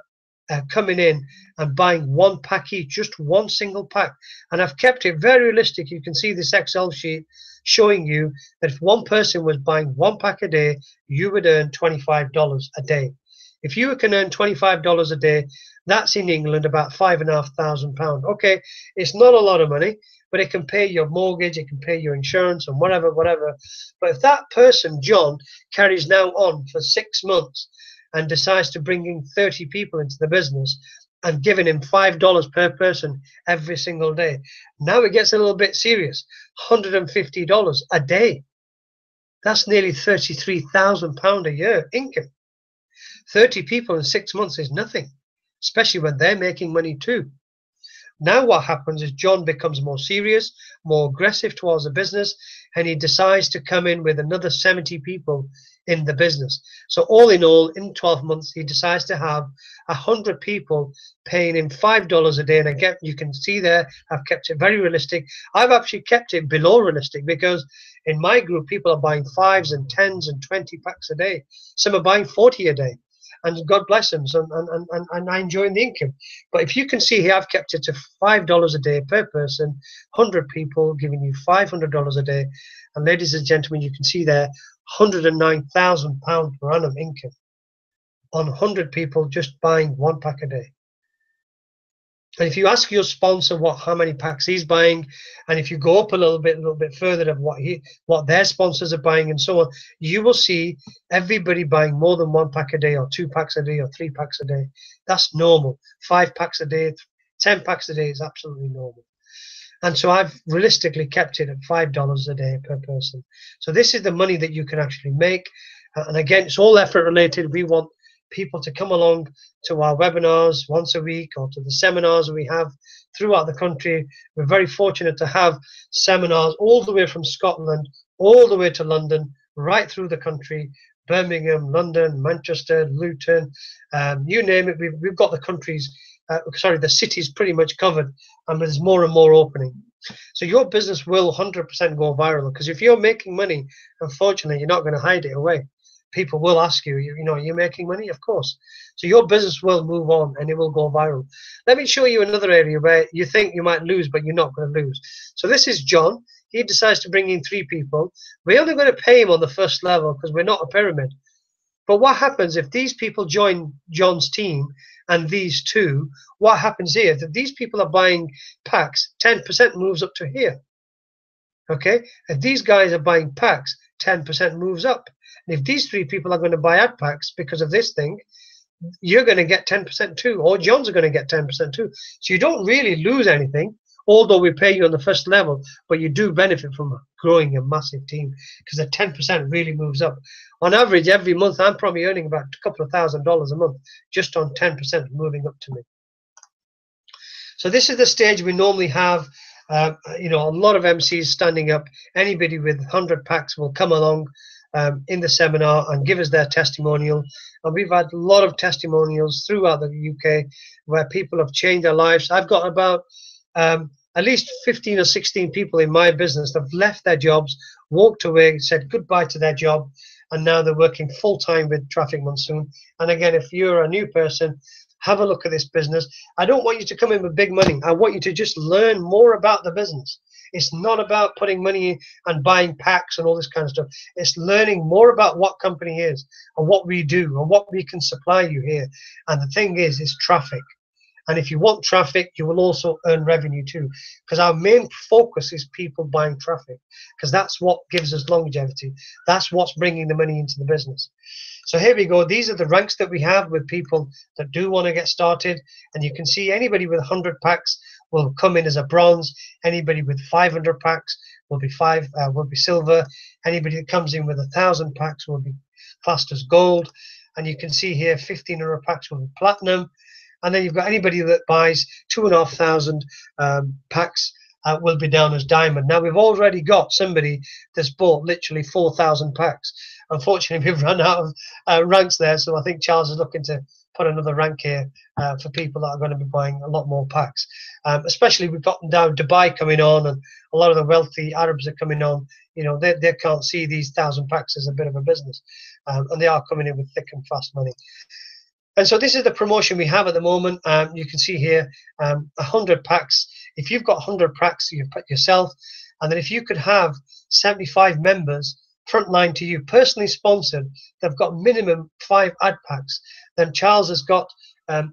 coming in and buying 1 pack each, just 1 single pack, and I've kept it very realistic. You can see this Excel sheet showing you that if 1 person was buying 1 pack a day, you would earn $25 a day. If you can earn $25 a day, that's in England about £5,500. Okay, it's not a lot of money, but it can pay your mortgage, it can pay your insurance and whatever. But if that person, John, carries now on for 6 months and decides to bring in 30 people into the business and giving him $5 per person every single day, now it gets a little bit serious. $150 a day. That's nearly £33,000 a year income. 30 people in 6 months is nothing, especially when they're making money too. Now what happens is John becomes more serious, more aggressive towards the business, and he decides to come in with another 70 people in the business. So all in all, in 12 months, he decides to have 100 people paying him $5 a day. And again, you can see there, I've kept it very realistic. I've actually kept it below realistic because in my group, people are buying 5s and 10s and 20 packs a day. Some are buying 40 a day. And God bless them, and I enjoy the income. But if you can see here, I've kept it to $5 a day per person, 100 people giving you $500 a day. And ladies and gentlemen, you can see there, £109,000 per annum income on 100 people just buying 1 pack a day. And if you ask your sponsor how many packs he's buying, and if you go up a little bit further of what their sponsors are buying and so on, you will see everybody buying more than 1 pack a day, or 2 packs a day, or 3 packs a day. That's normal. 5 packs a day, 10 packs a day is absolutely normal. And so I've realistically kept it at $5 a day per person. So this is the money that you can actually make. And again, it's all effort related. We want people to come along to our webinars once a week, or to the seminars we have throughout the country. We're very fortunate to have seminars all the way from Scotland, all the way to London, right through the country, Birmingham, London, Manchester, Luton, you name it. We've got the countries, the cities pretty much covered, and there's more and more opening. So your business will 100% go viral, because if you're making money, unfortunately, you're not going to hide it away. People will ask you, are you making money? Of course. So your business will move on and it will go viral. Let me show you another area where you think you might lose, but you're not going to lose. So this is John. He decides to bring in 3 people. We're only going to pay him on the first level because we're not a pyramid. But what happens if these people join John's team and these two, what happens here? That these people are buying packs, 10% moves up to here. Okay, if these guys are buying packs, 10% moves up. And if these three people are going to buy ad packs because of this thing, you're going to get 10% too, or John's are going to get 10% too. So you don't really lose anything, although we pay you on the first level, but you do benefit from growing a massive team because the 10% really moves up. On average, every month, I'm probably earning about a couple of $1,000s a month just on 10% moving up to me. So this is the stage we normally have. You know, a lot of MCs standing up. Anybody with 100 packs will come along in the seminar and give us their testimonial. And we've had a lot of testimonials throughout the UK where people have changed their lives. I've got about at least 15 or 16 people in my business that have left their jobs, walked away, said goodbye to their job, and now they're working full-time with Traffic Monsoon. And again, if you're a new person, have a look at this business. I don't want you to come in with big money. I want you to just learn more about the business. It's not about putting money and buying packs and all this kind of stuff. It's learning more about what company is and what we do and what we can supply you here. And the thing is traffic. And if you want traffic, you will also earn revenue too. Because our main focus is people buying traffic. Because that's what gives us longevity. That's what's bringing the money into the business. So here we go. These are the ranks that we have with people that do want to get started. And you can see anybody with 100 packs will come in as a bronze. Anybody with 500 packs will be silver. Anybody that comes in with 1,000 packs will be classed as gold. And you can see here 1,500 packs will be platinum. And then you've got anybody that buys 2,500 packs will be down as diamond. Now we've already got somebody that's bought literally 4,000 packs. Unfortunately, we've run out of ranks there, so I think Charles is looking to put another rank here for people that are going to be buying a lot more packs. Especially we've got now Dubai coming on, and a lot of the wealthy Arabs are coming on. You know, they can't see these 1,000 packs as a bit of a business, and they are coming in with thick and fast money. And so this is the promotion we have at the moment. You can see here 100 packs. If you've got 100 packs, you put yourself, and then if you could have 75 members frontline to you, personally sponsored, they've got minimum 5 ad packs, then Charles has got a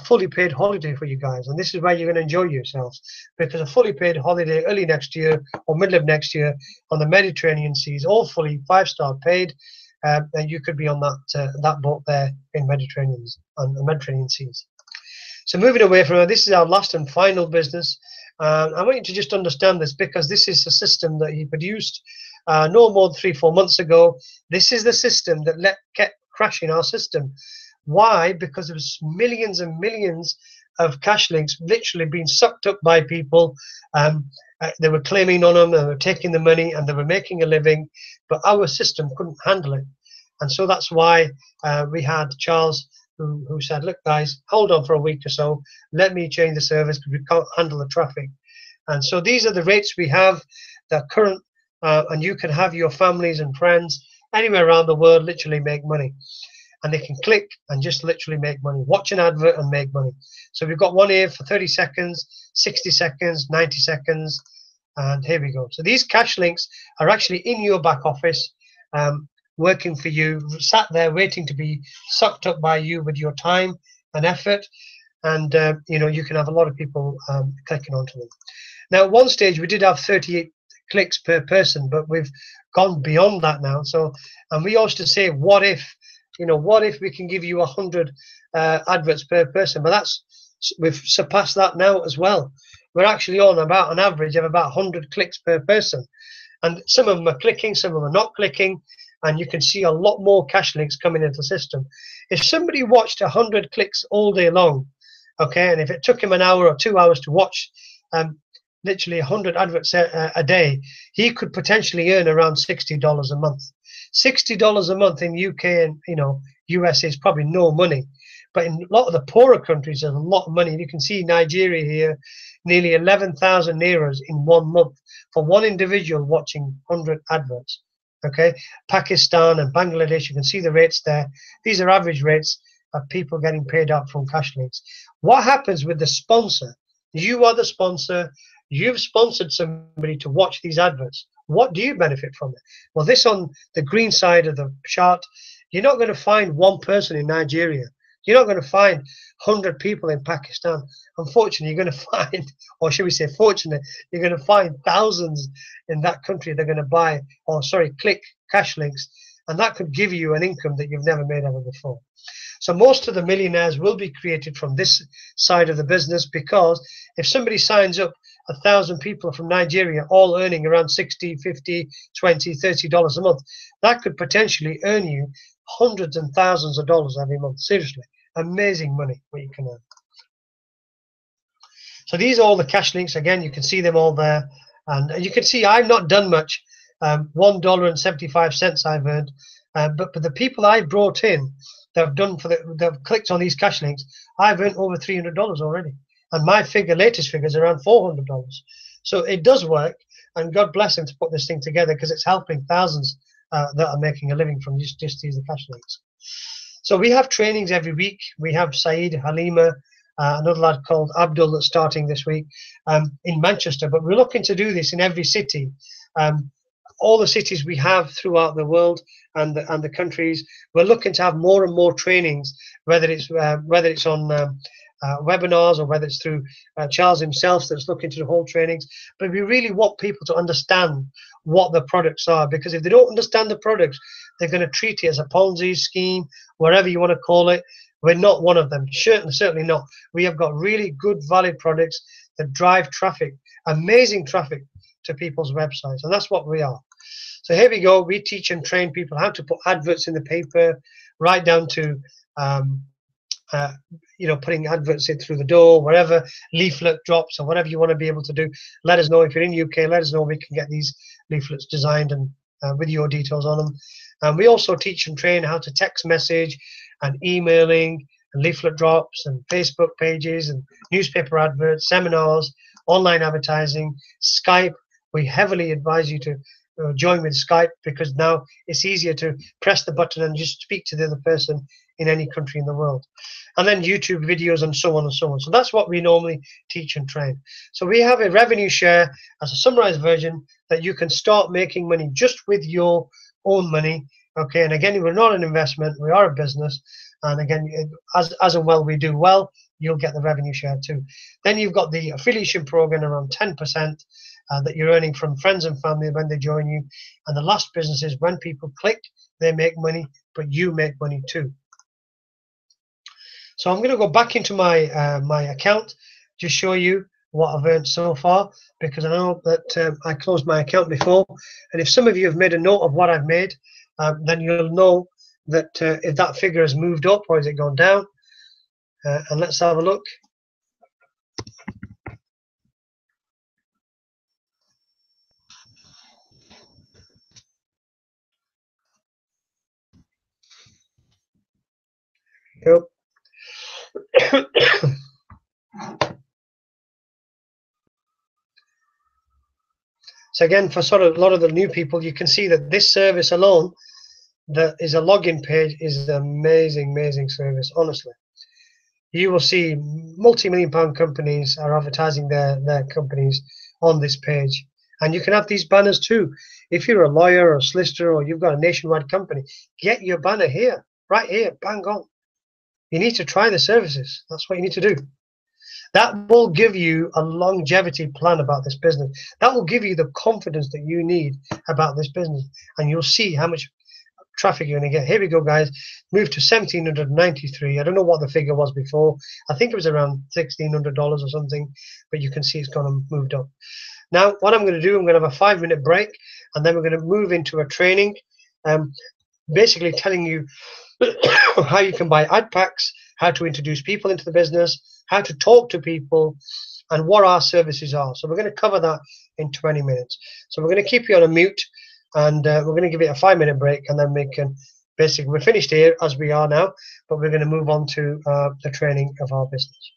fully paid holiday for you guys. And this is where you're going to enjoy yourselves, because a fully paid holiday early next year or middle of next year on the Mediterranean seas, all fully 5-star paid. And you could be on that boat there in Mediterranean seas. So moving away from it, this is our last and final business. I want you to just understand this, because this is a system that he produced no more than 3-4 months ago. This is the system that kept crashing our system. Why? Because there was millions and millions of cash links literally being sucked up by people. They were claiming on them, and they were taking the money, and they were making a living, but our system couldn't handle it. And so that's why we had Charles who said, look guys, hold on for a week or so, let me change the service because we can't handle the traffic. And so these are the rates we have, the current, and you can have your families and friends anywhere around the world literally make money. And they can click and just literally make money. Watch an advert and make money. So we've got one here for 30 seconds, 60 seconds, 90 seconds, and here we go. So these cash links are actually in your back office, working for you, sat there waiting to be sucked up by you with your time and effort. And you know, you can have a lot of people clicking onto them. Now, at one stage we did have 38 clicks per person, but we've gone beyond that now. So, and we used to say, what if, you know, what if we can give you 100 adverts per person? But we've surpassed that now as well. We're actually on about an average of about 100 clicks per person, and some of them are clicking, some of them are not clicking, and you can see a lot more cash links coming into the system. If somebody watched 100 clicks all day long, okay, and if it took him an hour or 2 hours to watch literally 100 adverts a day, he could potentially earn around $60 a month. $60 a month in UK and, you know, US is probably no money, but in a lot of the poorer countries there's a lot of money. You can see Nigeria here, nearly 11,000 nairas in 1 month for one individual watching 100 adverts. Okay, Pakistan and Bangladesh, you can see the rates there. These are average rates of people getting paid out from cash links. What happens with the sponsor? You are the sponsor. You've sponsored somebody to watch these adverts. What do you benefit from it? Well, this on the green side of the chart, you're not going to find one person in Nigeria You're not going to find 100 people in Pakistan. Unfortunately, you're going to find, or should we say fortunate, you're going to find thousands in that country they're going to buy, or sorry, click cash links. And that could give you an income that you've never made ever before. So most of the millionaires will be created from this side of the business, because if somebody signs up 1,000 people from Nigeria, all earning around 60, 50, 20, $30 a month, that could potentially earn you hundreds and thousands of dollars every month. Seriously, amazing money what you can earn. So these are all the cash links. Again, you can see them all there. And you can see I've not done much. $1.75 I've earned. But the people I brought in that have done they've clicked on these cash links, I've earned over $300 already. And my latest figure is around $400. So it does work. And God bless him to put this thing together, because it's helping thousands that are making a living from just these cash links. So we have trainings every week. We have Saeed, Halima, another lad called Abdul that's starting this week in Manchester. But we're looking to do this in every city. All the cities we have throughout the world and the countries, we're looking to have more and more trainings, whether it's on webinars, or whether it's through Charles himself that's looking to do whole trainings. But we really want people to understand what the products are, because if they don't understand the products, they're going to treat it as a Ponzi scheme, whatever you want to call it. We're not one of them. Certainly not. We have got really good, valid products that drive traffic, amazing traffic to people's websites, and that's what we are. So here we go. We teach and train people how to put adverts in the paper, right down to putting adverts in through the door, wherever, leaflet drops or whatever you want to be able to do. Let us know if you're in UK. Let us know. We can get these leaflets designed and with your details on them. And we also teach and train how to text message and emailing and leaflet drops and Facebook pages and newspaper adverts, seminars, online advertising, Skype. We heavily advise you to join with Skype, because now it's easier to press the button and just speak to the other person in any country in the world. And then YouTube videos and so on and so on. So that's what we normally teach and train. So we have a revenue share as a summarized version that you can start making money just with your own money. Okay, and again, we're not an investment, we are a business. And again, as and well we do well, you'll get the revenue share too. Then you've got the affiliation program around 10%. That you're earning from friends and family when they join you. And the last business is when people click, they make money, but you make money too. So I'm going to go back into my my account to show you what I've earned so far, because I know that I closed my account before. And if some of you have made a note of what I've made, then you'll know that if that figure has moved up or has it gone down. And let's have a look. Yep. So again, for sort of a lot of the new people, you can see that this service alone, that is a login page, is an amazing service. Honestly, you will see multi-million-pound companies are advertising their companies on this page, and you can have these banners too. If you're a lawyer or a solicitor, or you've got a nationwide company, get your banner here, right here, bang on. You need to try the services. That's what you need to do. That will give you a longevity plan about this business. That will give you the confidence that you need about this business, and you'll see how much traffic you're going to get. Here we go, guys. Moved to 1,793. I don't know what the figure was before. I think it was around $1,600 or something, but you can see it's gone and moved up. Now, what I'm going to do, I'm going to have a 5-minute break, and then we're going to move into a training, basically telling you how you can buy ad packs, how to introduce people into the business, how to talk to people, and what our services are. So we're going to cover that in 20 minutes. So we're going to keep you on a mute, and we're going to give it a 5-minute break, and then we can basically, we're finished here as we are now, but we're going to move on to the training of our business.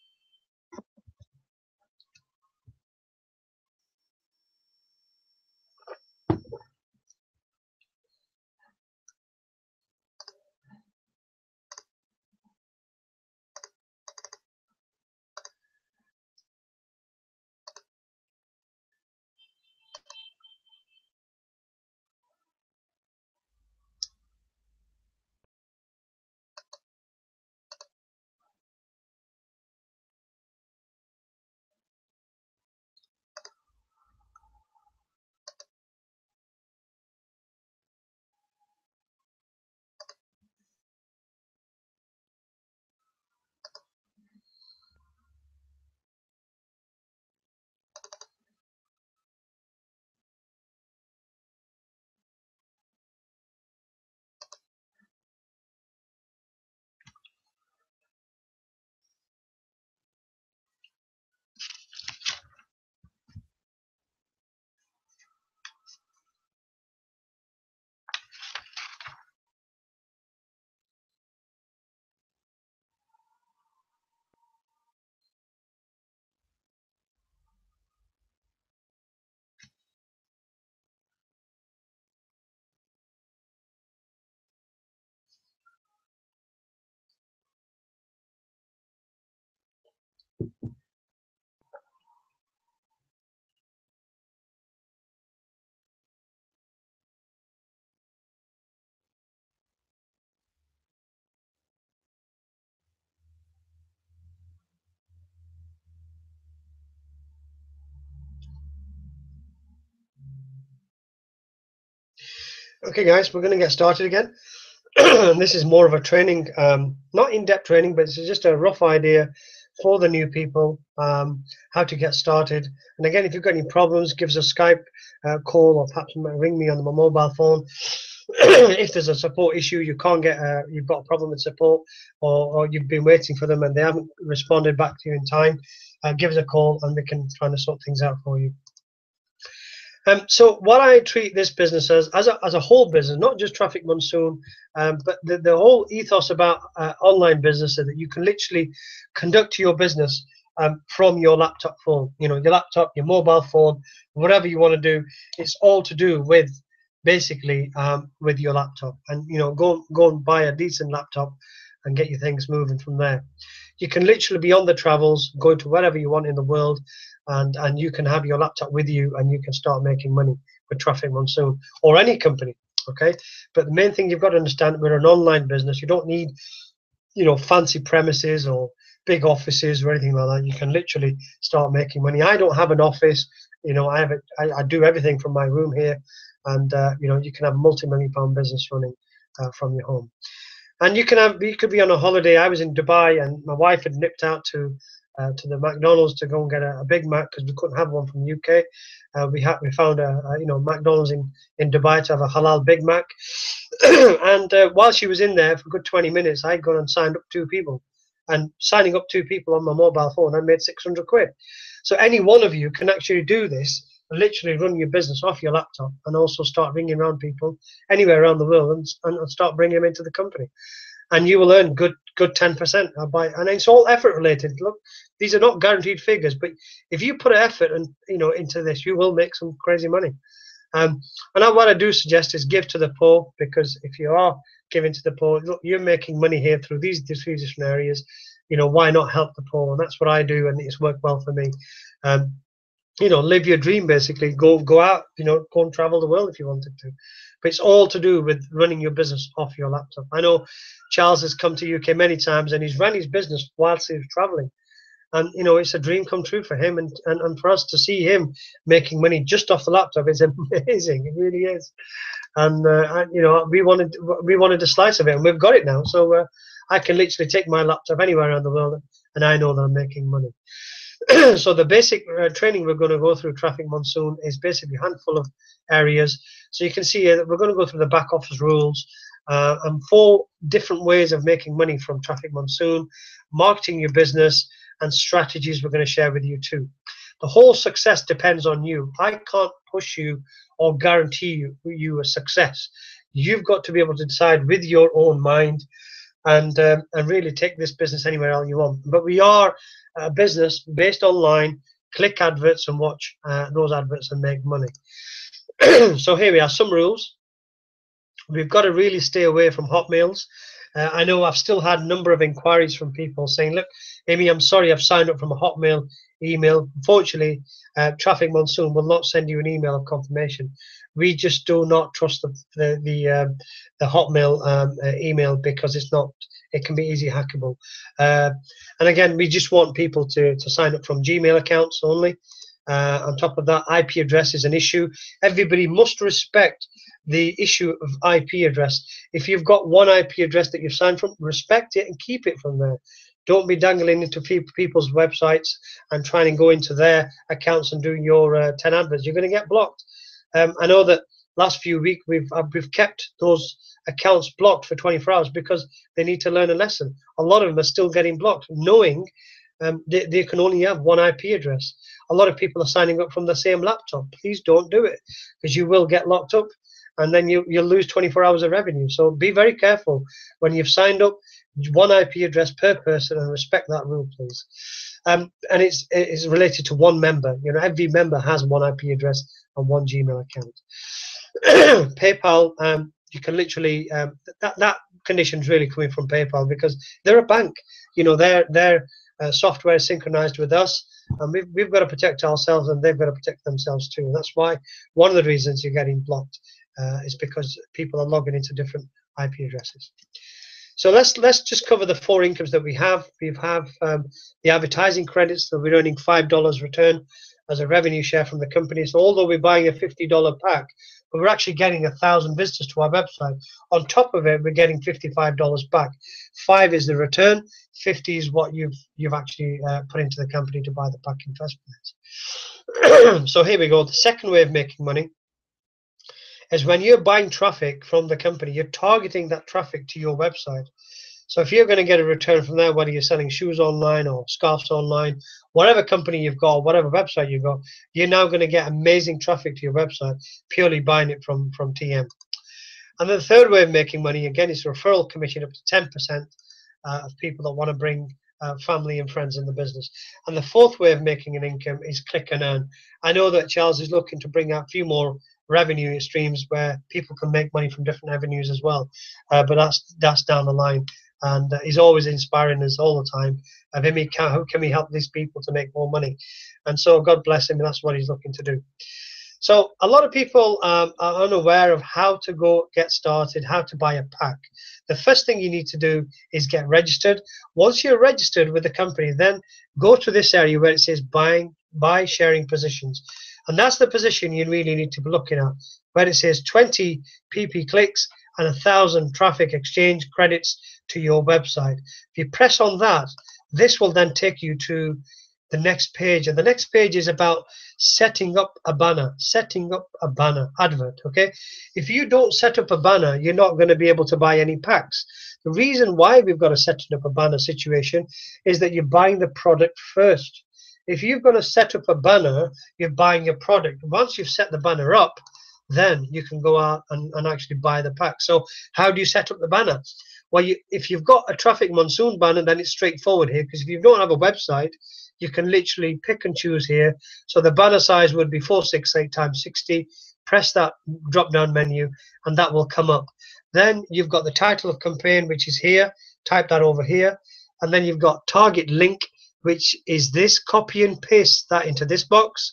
Okay, guys, we're going to get started again. And this is more of a training, not in-depth training, but it's just a rough idea for the new people, how to get started. And again, if you've got any problems, give us a Skype call, or perhaps ring me on my mobile phone. If there's a support issue, you can't get, you've got a problem with support, or you've been waiting for them and they haven't responded back to you in time, give us a call and we can try to sort things out for you. So what I treat this business as a whole business, not just Traffic Monsoon, but the whole ethos about online business is that you can literally conduct your business from your laptop phone. You know, your laptop, your mobile phone, whatever you want to do. It's all to do with basically with your laptop. And you know, go and buy a decent laptop and get your things moving from there. You can literally be on the travels, go to wherever you want in the world, and you can have your laptop with you and you can start making money with Traffic Monsoon or any company. Okay, but the main thing you've got to understand, we're an online business. You don't need, you know, fancy premises or big offices or anything like that. You can literally start making money. I don't have an office. You know, I do everything from my room here, and you know, you can have multi-million-pound business running from your home. And you could be on a holiday. I was in Dubai, and my wife had nipped out to the McDonald's to go and get a Big Mac because we couldn't have one from the UK. We found a you know, McDonald's in Dubai to have a halal Big Mac. And while she was in there for a good 20 minutes, I'd gone and signed up 2 people. And signing up 2 people on my mobile phone, I made 600 quid. So any one of you can actually do this, literally run your business off your laptop and also start ringing around people anywhere around the world and start bringing them into the company. And you will earn good 10% and it's all effort related. Look, these are not guaranteed figures, but if you put effort and, you know, into this, you will make some crazy money. And what I do suggest is give to the poor, because if you are giving to the poor, look, you're making money here through these 3 different areas. You know, why not help the poor? And that's what I do, and it's worked well for me. You know, live your dream, basically. Go out, you know, go and travel the world if you wanted to. But it's all to do with running your business off your laptop. I know Charles has come to UK many times and he's run his business whilst he was traveling. And, you know, it's a dream come true for him. And for us to see him making money just off the laptop is amazing. It really is. And, you know, we wanted a slice of it, and we've got it now. So I can literally take my laptop anywhere around the world and I know that I'm making money. So the basic training we're going to go through Traffic Monsoon is basically a handful of areas. So you can see here that we're going to go through the back office rules and 4 different ways of making money from Traffic Monsoon, marketing your business, and strategies we're going to share with you too. The whole success depends on you. I can't push you or guarantee you a success. You've got to be able to decide with your own mind and really take this business anywhere else you want. But we are a business based online. Click adverts and watch those adverts and make money. So here we are, some rules. We've got to really stay away from Hotmails. I know I've still had a number of inquiries from people saying, look, Amy, I'm sorry, I've signed up from a Hotmail email. Unfortunately, Traffic Monsoon will not send you an email of confirmation. We just do not trust the Hotmail email, because it can be easily hackable. And again, we just want people to sign up from Gmail accounts only. On top of that, IP address is an issue. Everybody must respect the issue of IP address. If you've got one IP address that you've signed from, respect it and keep it from there. Don't be dangling into people's websites and trying to go into their accounts and doing your 10 adverts. You're going to get blocked. I know that last few weeks we've kept those accounts blocked for 24 hours because they need to learn a lesson. A lot of them are still getting blocked, knowing they can only have one IP address. A lot of people are signing up from the same laptop. Please don't do it, because you will get locked up and then you'll lose 24 hours of revenue. So be very careful when you've signed up. One IP address per person, and respect that rule, please. And it's related to one member. You know, every member has one IP address and one Gmail account. PayPal, you can literally that condition is really coming from PayPal, because they're a bank. You know, their software is synchronized with us, and we've got to protect ourselves, and they've got to protect themselves too. And that's why one of the reasons you're getting blocked is because people are logging into different IP addresses. So let's just cover the 4 incomes that we have. We have the advertising credits, that we're earning $5 return as a revenue share from the company. So although we're buying a $50 pack, but we're actually getting 1,000 visitors to our website. On top of it, we're getting $55 back. 5 is the return, 50 is what you've actually put into the company to buy the pack in first place. So here we go. The second way of making money is when you're buying traffic from the company, you're targeting that traffic to your website. So if you're going to get a return from there, whether you're selling shoes online or scarves online, whatever company you've got, whatever website you've got, you're now going to get amazing traffic to your website, purely buying it from TM. And then the third way of making money, again, is referral commission up to 10% of people that want to bring family and friends in the business. And the fourth way of making an income is click and earn. I know that Charles is looking to bring out a few more revenue streams where people can make money from different avenues as well, but that's down the line. And he's always inspiring us all the time of him. How can we help these people to make more money? And so God bless him, and that's what he's looking to do. So a lot of people are unaware of how to go get started, how to buy a pack. The first thing you need to do is get registered. Once you're registered with the company, then go to this area where it says buy sharing positions. And that's the position you really need to be looking at, where it says 20 PP clicks and 1,000 traffic exchange credits to your website. If you press on that, this will then take you to the next page, and the next page is about setting up a banner advert. Okay, if you don't set up a banner, you're not going to be able to buy any packs. The reason why we've got to set up a banner situation is that you're buying the product first. If you're going to set up a banner, you're buying a product. Once you've set the banner up, then you can go out and actually buy the pack. So how do you set up the banner? Well, if you've got a traffic Monsoon banner, then it's straightforward here, because if you don't have a website, you can literally pick and choose here. So the banner size would be 468 times 60. Press that drop down menu and that will come up. Then you've got the title of campaign, which is here. Type that over here. And then you've got target link, which is this. Copy and paste that into this box.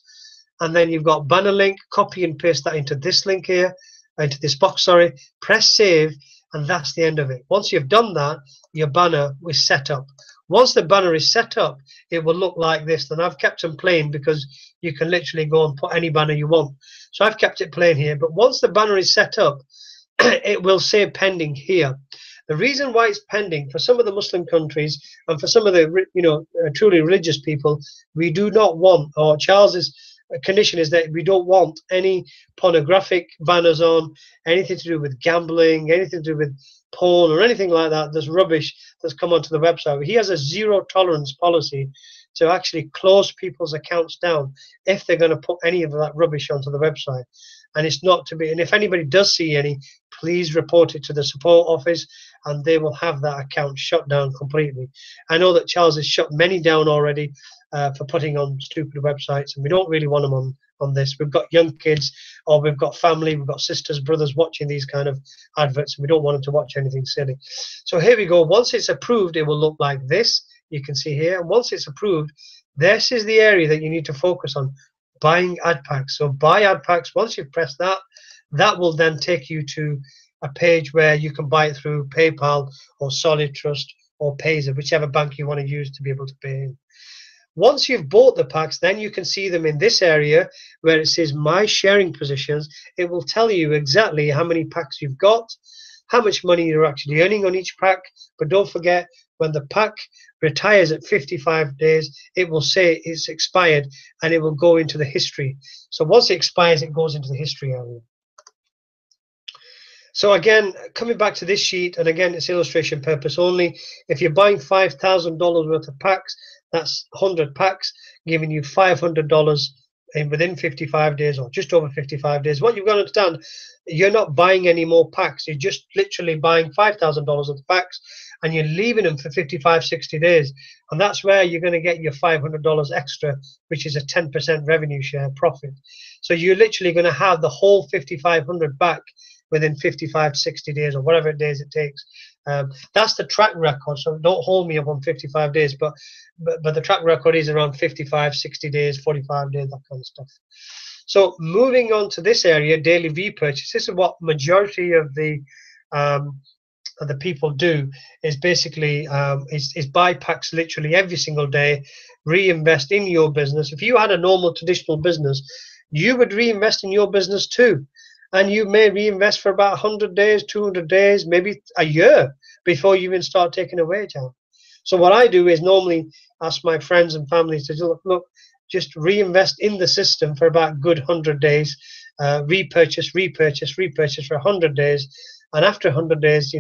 And then you've got banner link. Copy and paste that into this link here, into this box, sorry. Press save, and that's the end of it. Once you've done that, your banner is set up. Once the banner is set up, it will look like this. And I've kept them plain because you can literally go and put any banner you want. So I've kept it plain here. But once the banner is set up, it will say pending here. The reason why it's pending, for some of the Muslim countries and for some of the truly religious people, we do not want, or Charles's condition is that we don't want any pornographic banners on, anything to do with gambling, anything to do with porn or anything like that. There's rubbish that's come onto the website. He has a zero tolerance policy to actually close people's accounts down if they're going to put any of that rubbish onto the website. And it's not to be, and if anybody does see any, please report it to the support office and they will have that account shut down completely. I know that Charles has shut many down already for putting on stupid websites, and we don't really want them on this. We've got young kids, or we've got family, we've got sisters, brothers watching these kind of adverts, and we don't want them to watch anything silly. So here we go. Once it's approved, it will look like this. You can see here. And once it's approved, this is the area that you need to focus on, buying ad packs. So buy ad packs. Once you've pressed that, that will then take you to a page where you can buy it through PayPal or Solid Trust or Payzer, whichever bank you want to use to be able to pay in. Once you've bought the packs, then you can see them in this area where it says My Sharing Positions. It will tell you exactly how many packs you've got, how much money you're actually earning on each pack. But don't forget, when the pack retires at 55 days, it will say it's expired and it will go into the history. So once it expires, it goes into the history area. So again, coming back to this sheet, and again, it's illustration purpose only. If you're buying $5,000 worth of packs, that's 100 packs, giving you $500 within 55 days or just over 55 days. What you've got to understand, you're not buying any more packs. You're just literally buying $5,000 of the packs and you're leaving them for 55, 60 days. And that's where you're going to get your $500 extra, which is a 10% revenue share profit. So you're literally going to have the whole 5,500 back within 55 to 60 days or whatever days it takes. That's the track record. So don't hold me up on 55 days, but the track record is around 55, 60 days, 45 days, that kind of stuff. So moving on to this area, daily repurchase. This is what majority of the people do, is basically is buy packs literally every single day, reinvest in your business. If you had a normal traditional business, you would reinvest in your business too. and you may reinvest for about 100 days, 200 days, maybe a year before you even start taking a wage out. So what I do is normally ask my friends and family to look, just reinvest in the system for about a good 100 days, repurchase for 100 days, and after 100 days,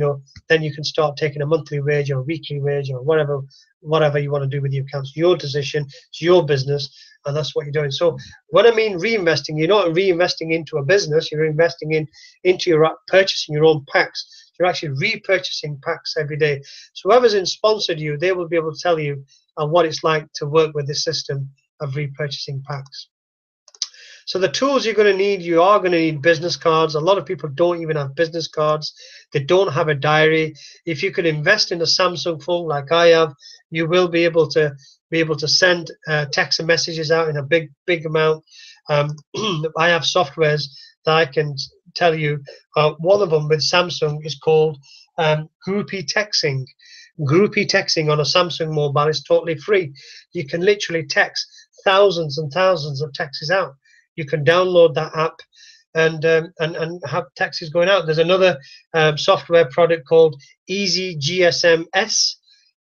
then you can start taking a monthly wage or weekly wage or whatever you want to do with your accounts. Your decision, it's your business, and that's what you're doing. So when I mean reinvesting, you're not reinvesting into a business, you're investing into your purchasing your own packs. You're actually repurchasing packs every day. So whoever's sponsored you, they will be able to tell you what it's like to work with this system of repurchasing packs. So the tools you're going to need, you are going to need business cards. A lot of people don't even have business cards. They don't have a diary. If you can invest in a Samsung phone like I have, you will be able to send text and messages out in a big amount. I have softwares that I can tell you. One of them with Samsung is called groupie texting. Groupie texting on a Samsung mobile is totally free. You can literally text thousands and thousands of texts out. You can download that app and have texts going out. There's another software product called Easy GSMS,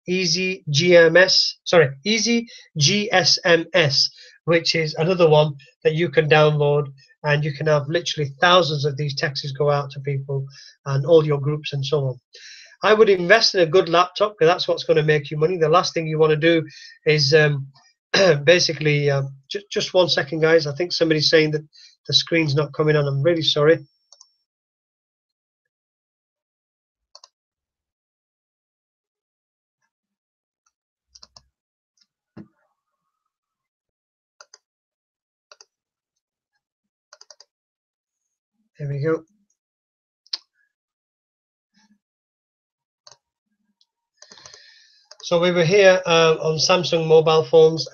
Easy GSMS, which is another one that you can download, and you can have literally thousands of these texts go out to people and all your groups and so on. I would invest in a good laptop, because that's what's going to make you money. The last thing you want to do is basically, just 1 second, guys. I think somebody's saying that the screen's not coming on. I'm really sorry. There we go. So we were here on Samsung mobile phones.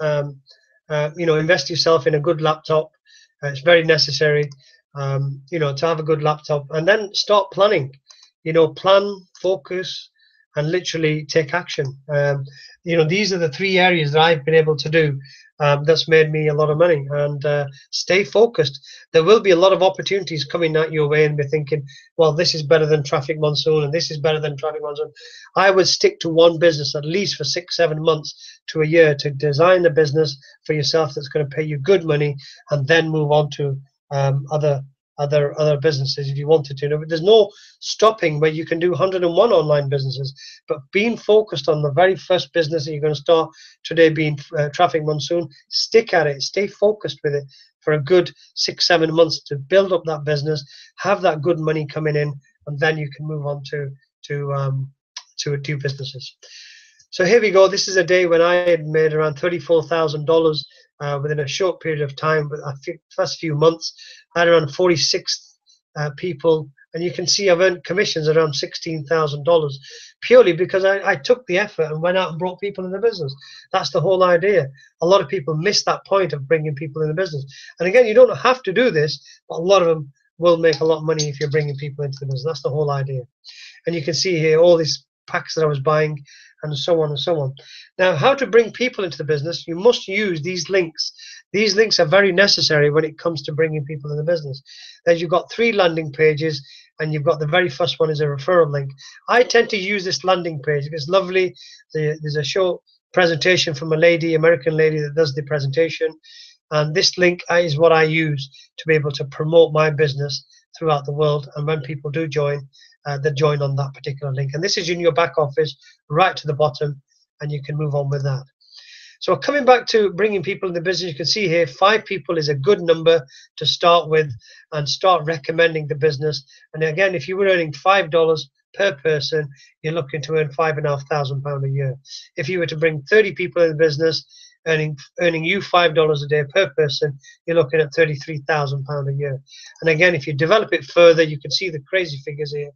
Invest yourself in a good laptop. It's very necessary, to have a good laptop, and then start planning. Plan, focus, and literally take action. These are the 3 areas that I've been able to do that's made me a lot of money. And stay focused. There will be a lot of opportunities coming at your way, and be thinking, well, this is better than Traffic Monsoon, and this is better than Traffic Monsoon. I would stick to one business at least for 6-7 months to a year to design a business for yourself that's going to pay you good money, and then move on to other businesses if you wanted to. There's no stopping where you can do 101 online businesses, but being focused on the very first business that you're going to start today, being Traffic Monsoon, stick at it, stay focused with it for a good 6-7 months to build up that business, have that good money coming in, and then you can move on to do businesses. So here we go. This is a day when I had made around $34,000 within a short period of time. But first few months, I had around 46 people, and you can see I've earned commissions around $16,000 purely because I took the effort and went out and brought people in the business. That's the whole idea. A lot of people miss that point of bringing people in the business. And again, you don't have to do this, but a lot of them will make a lot of money if you're bringing people into the business. That's the whole idea. And you can see here all these packs that I was buying, and so on and so on. Now, how to bring people into the business? You must use these links. These links are very necessary when it comes to bringing people in the business. Then you've got 3 landing pages, and you've got the very first one is a referral link. I tend to use this landing page. It's lovely. There's a short presentation from a lady, American lady, that does the presentation, and this link is what I use to be able to promote my business throughout the world. And when people do join, they join on that particular link, and this is in your back office right to the bottom, and you can move on with that. So coming back to bringing people in the business, you can see here 5 people is a good number to start with, and start recommending the business. And again, if you were earning $5 per person, you're looking to earn £5,500 a year. If you were to bring 30 people in the business, earning you $5 a day per person, you're looking at £33,000 a year. And again, if you develop it further, you can see the crazy figures here.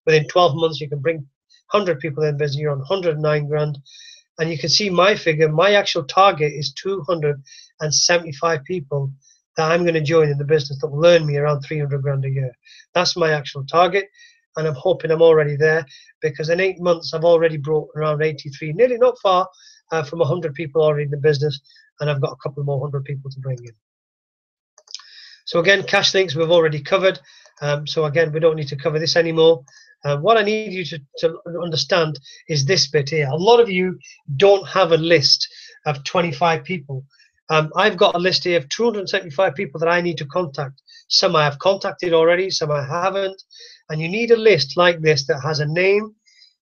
Within 12 months, you can bring 100 people in the business, you're on 109 grand. And you can see my figure, my actual target is 275 people that I'm going to join in the business that will earn me around 300 grand a year. That's my actual target. And I'm hoping I'm already there, because in 8 months, I've already brought around 83, nearly not far from 100 people already in the business, and I've got a couple more 100 people to bring in. So again, cash links we've already covered. So again, we don't need to cover this anymore. What I need you to understand is this bit here. A lot of you don't have a list of 25 people. I've got a list here of 275 people that I need to contact. Some I have contacted already, some I haven't. And you need a list like this that has a name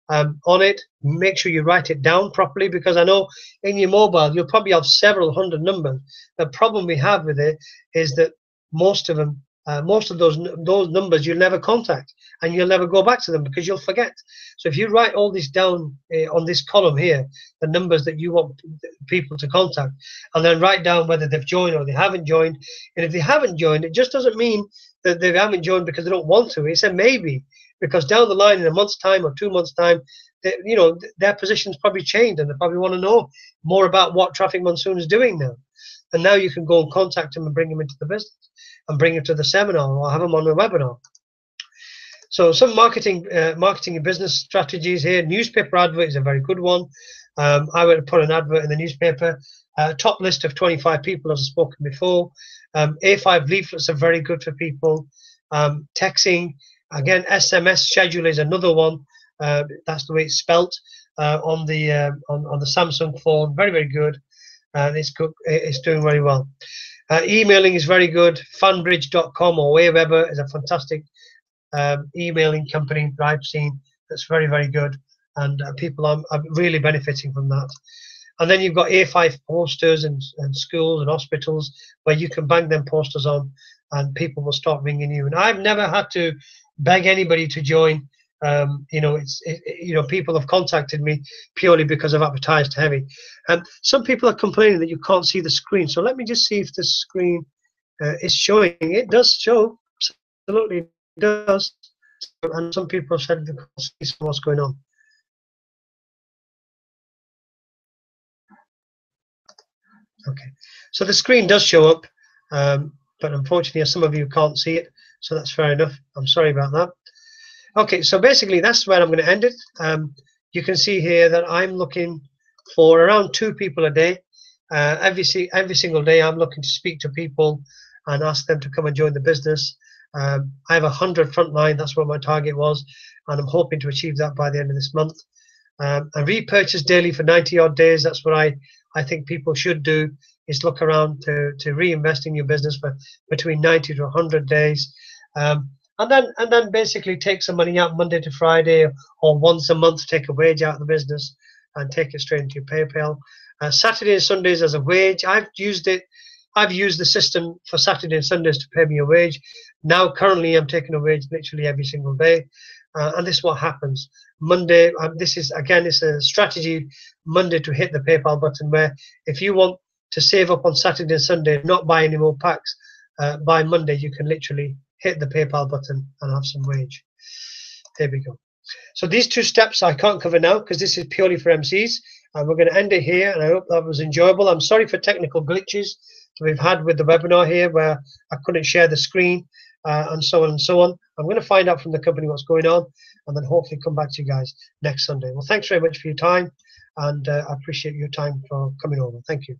on it. Make sure you write it down properly, because I know in your mobile you'll probably have several hundred numbers. The problem we have with it is that most of them, most of those numbers you'll never contact, and you'll never go back to them because you'll forget. So if you write all this down on this column here, the numbers that you want people to contact, and then write down whether they've joined or they haven't joined. And if they haven't joined, it just doesn't mean that they haven't joined because they don't want to. It's a maybe, because down the line in a month's time or 2 months' time, you know, their position's probably changed and they probably want to know more about what Traffic Monsoon is doing now. And now you can go and contact them and bring them into the business and bring them to the seminar or have them on the webinar. So some marketing and business strategies here. Newspaper advert is a very good one. I would put an advert in the newspaper. Top list of 25 people, as I've spoken before. A5 leaflets are very good for people. Texting, again, SMS schedule is another one. That's the way it's spelt on the Samsung phone. Very, very good. It's good. It's doing very well. Emailing is very good. Fanbridge.com or Aweber is a fantastic emailing company that I've seen that's very, very good, and people are really benefiting from that. And then you've got A5 posters and schools and hospitals where you can bang them posters on and people will start ringing you. And I've never had to beg anybody to join. You know, people have contacted me purely because I've advertised heavy. And some people are complaining that you can't see the screen. So let me just see if the screen is showing. It does show, absolutely does. And some people have said they can't see what's going on. Okay, so the screen does show up, but unfortunately some of you can't see it, so that's fair enough. I'm sorry about that. Okay, so basically that's where I'm going to end it. You can see here that I'm looking for around 2 people a day. Every single day I'm looking to speak to people and ask them to come and join the business. I have 100 frontline, that's what my target was, and I'm hoping to achieve that by the end of this month. And repurchase daily for 90 odd days, that's what I think people should do, is look around to reinvest in your business for between 90 to 100 days. And then basically take some money out Monday to Friday, or once a month take a wage out of the business and take it straight into your PayPal. Saturday and Sundays as a wage, I've used the system for Saturday and Sundays to pay me a wage. Now currently I'm taking a wage literally every single day. And this is what happens. Monday, this is again, it's a strategy Monday to hit the PayPal button, where if you want to save up on Saturday and Sunday, not buy any more packs, by Monday you can literally hit the PayPal button and have some wage. There we go. So these 2 steps I can't cover now because this is purely for MCs, and we're going to end it here, and I hope that was enjoyable. I'm sorry for technical glitches that we've had with the webinar here where I couldn't share the screen and so on and so on. I'm going to find out from the company what's going on and then hopefully come back to you guys next Sunday. Well, thanks very much for your time, and I appreciate your time for coming over. Thank you.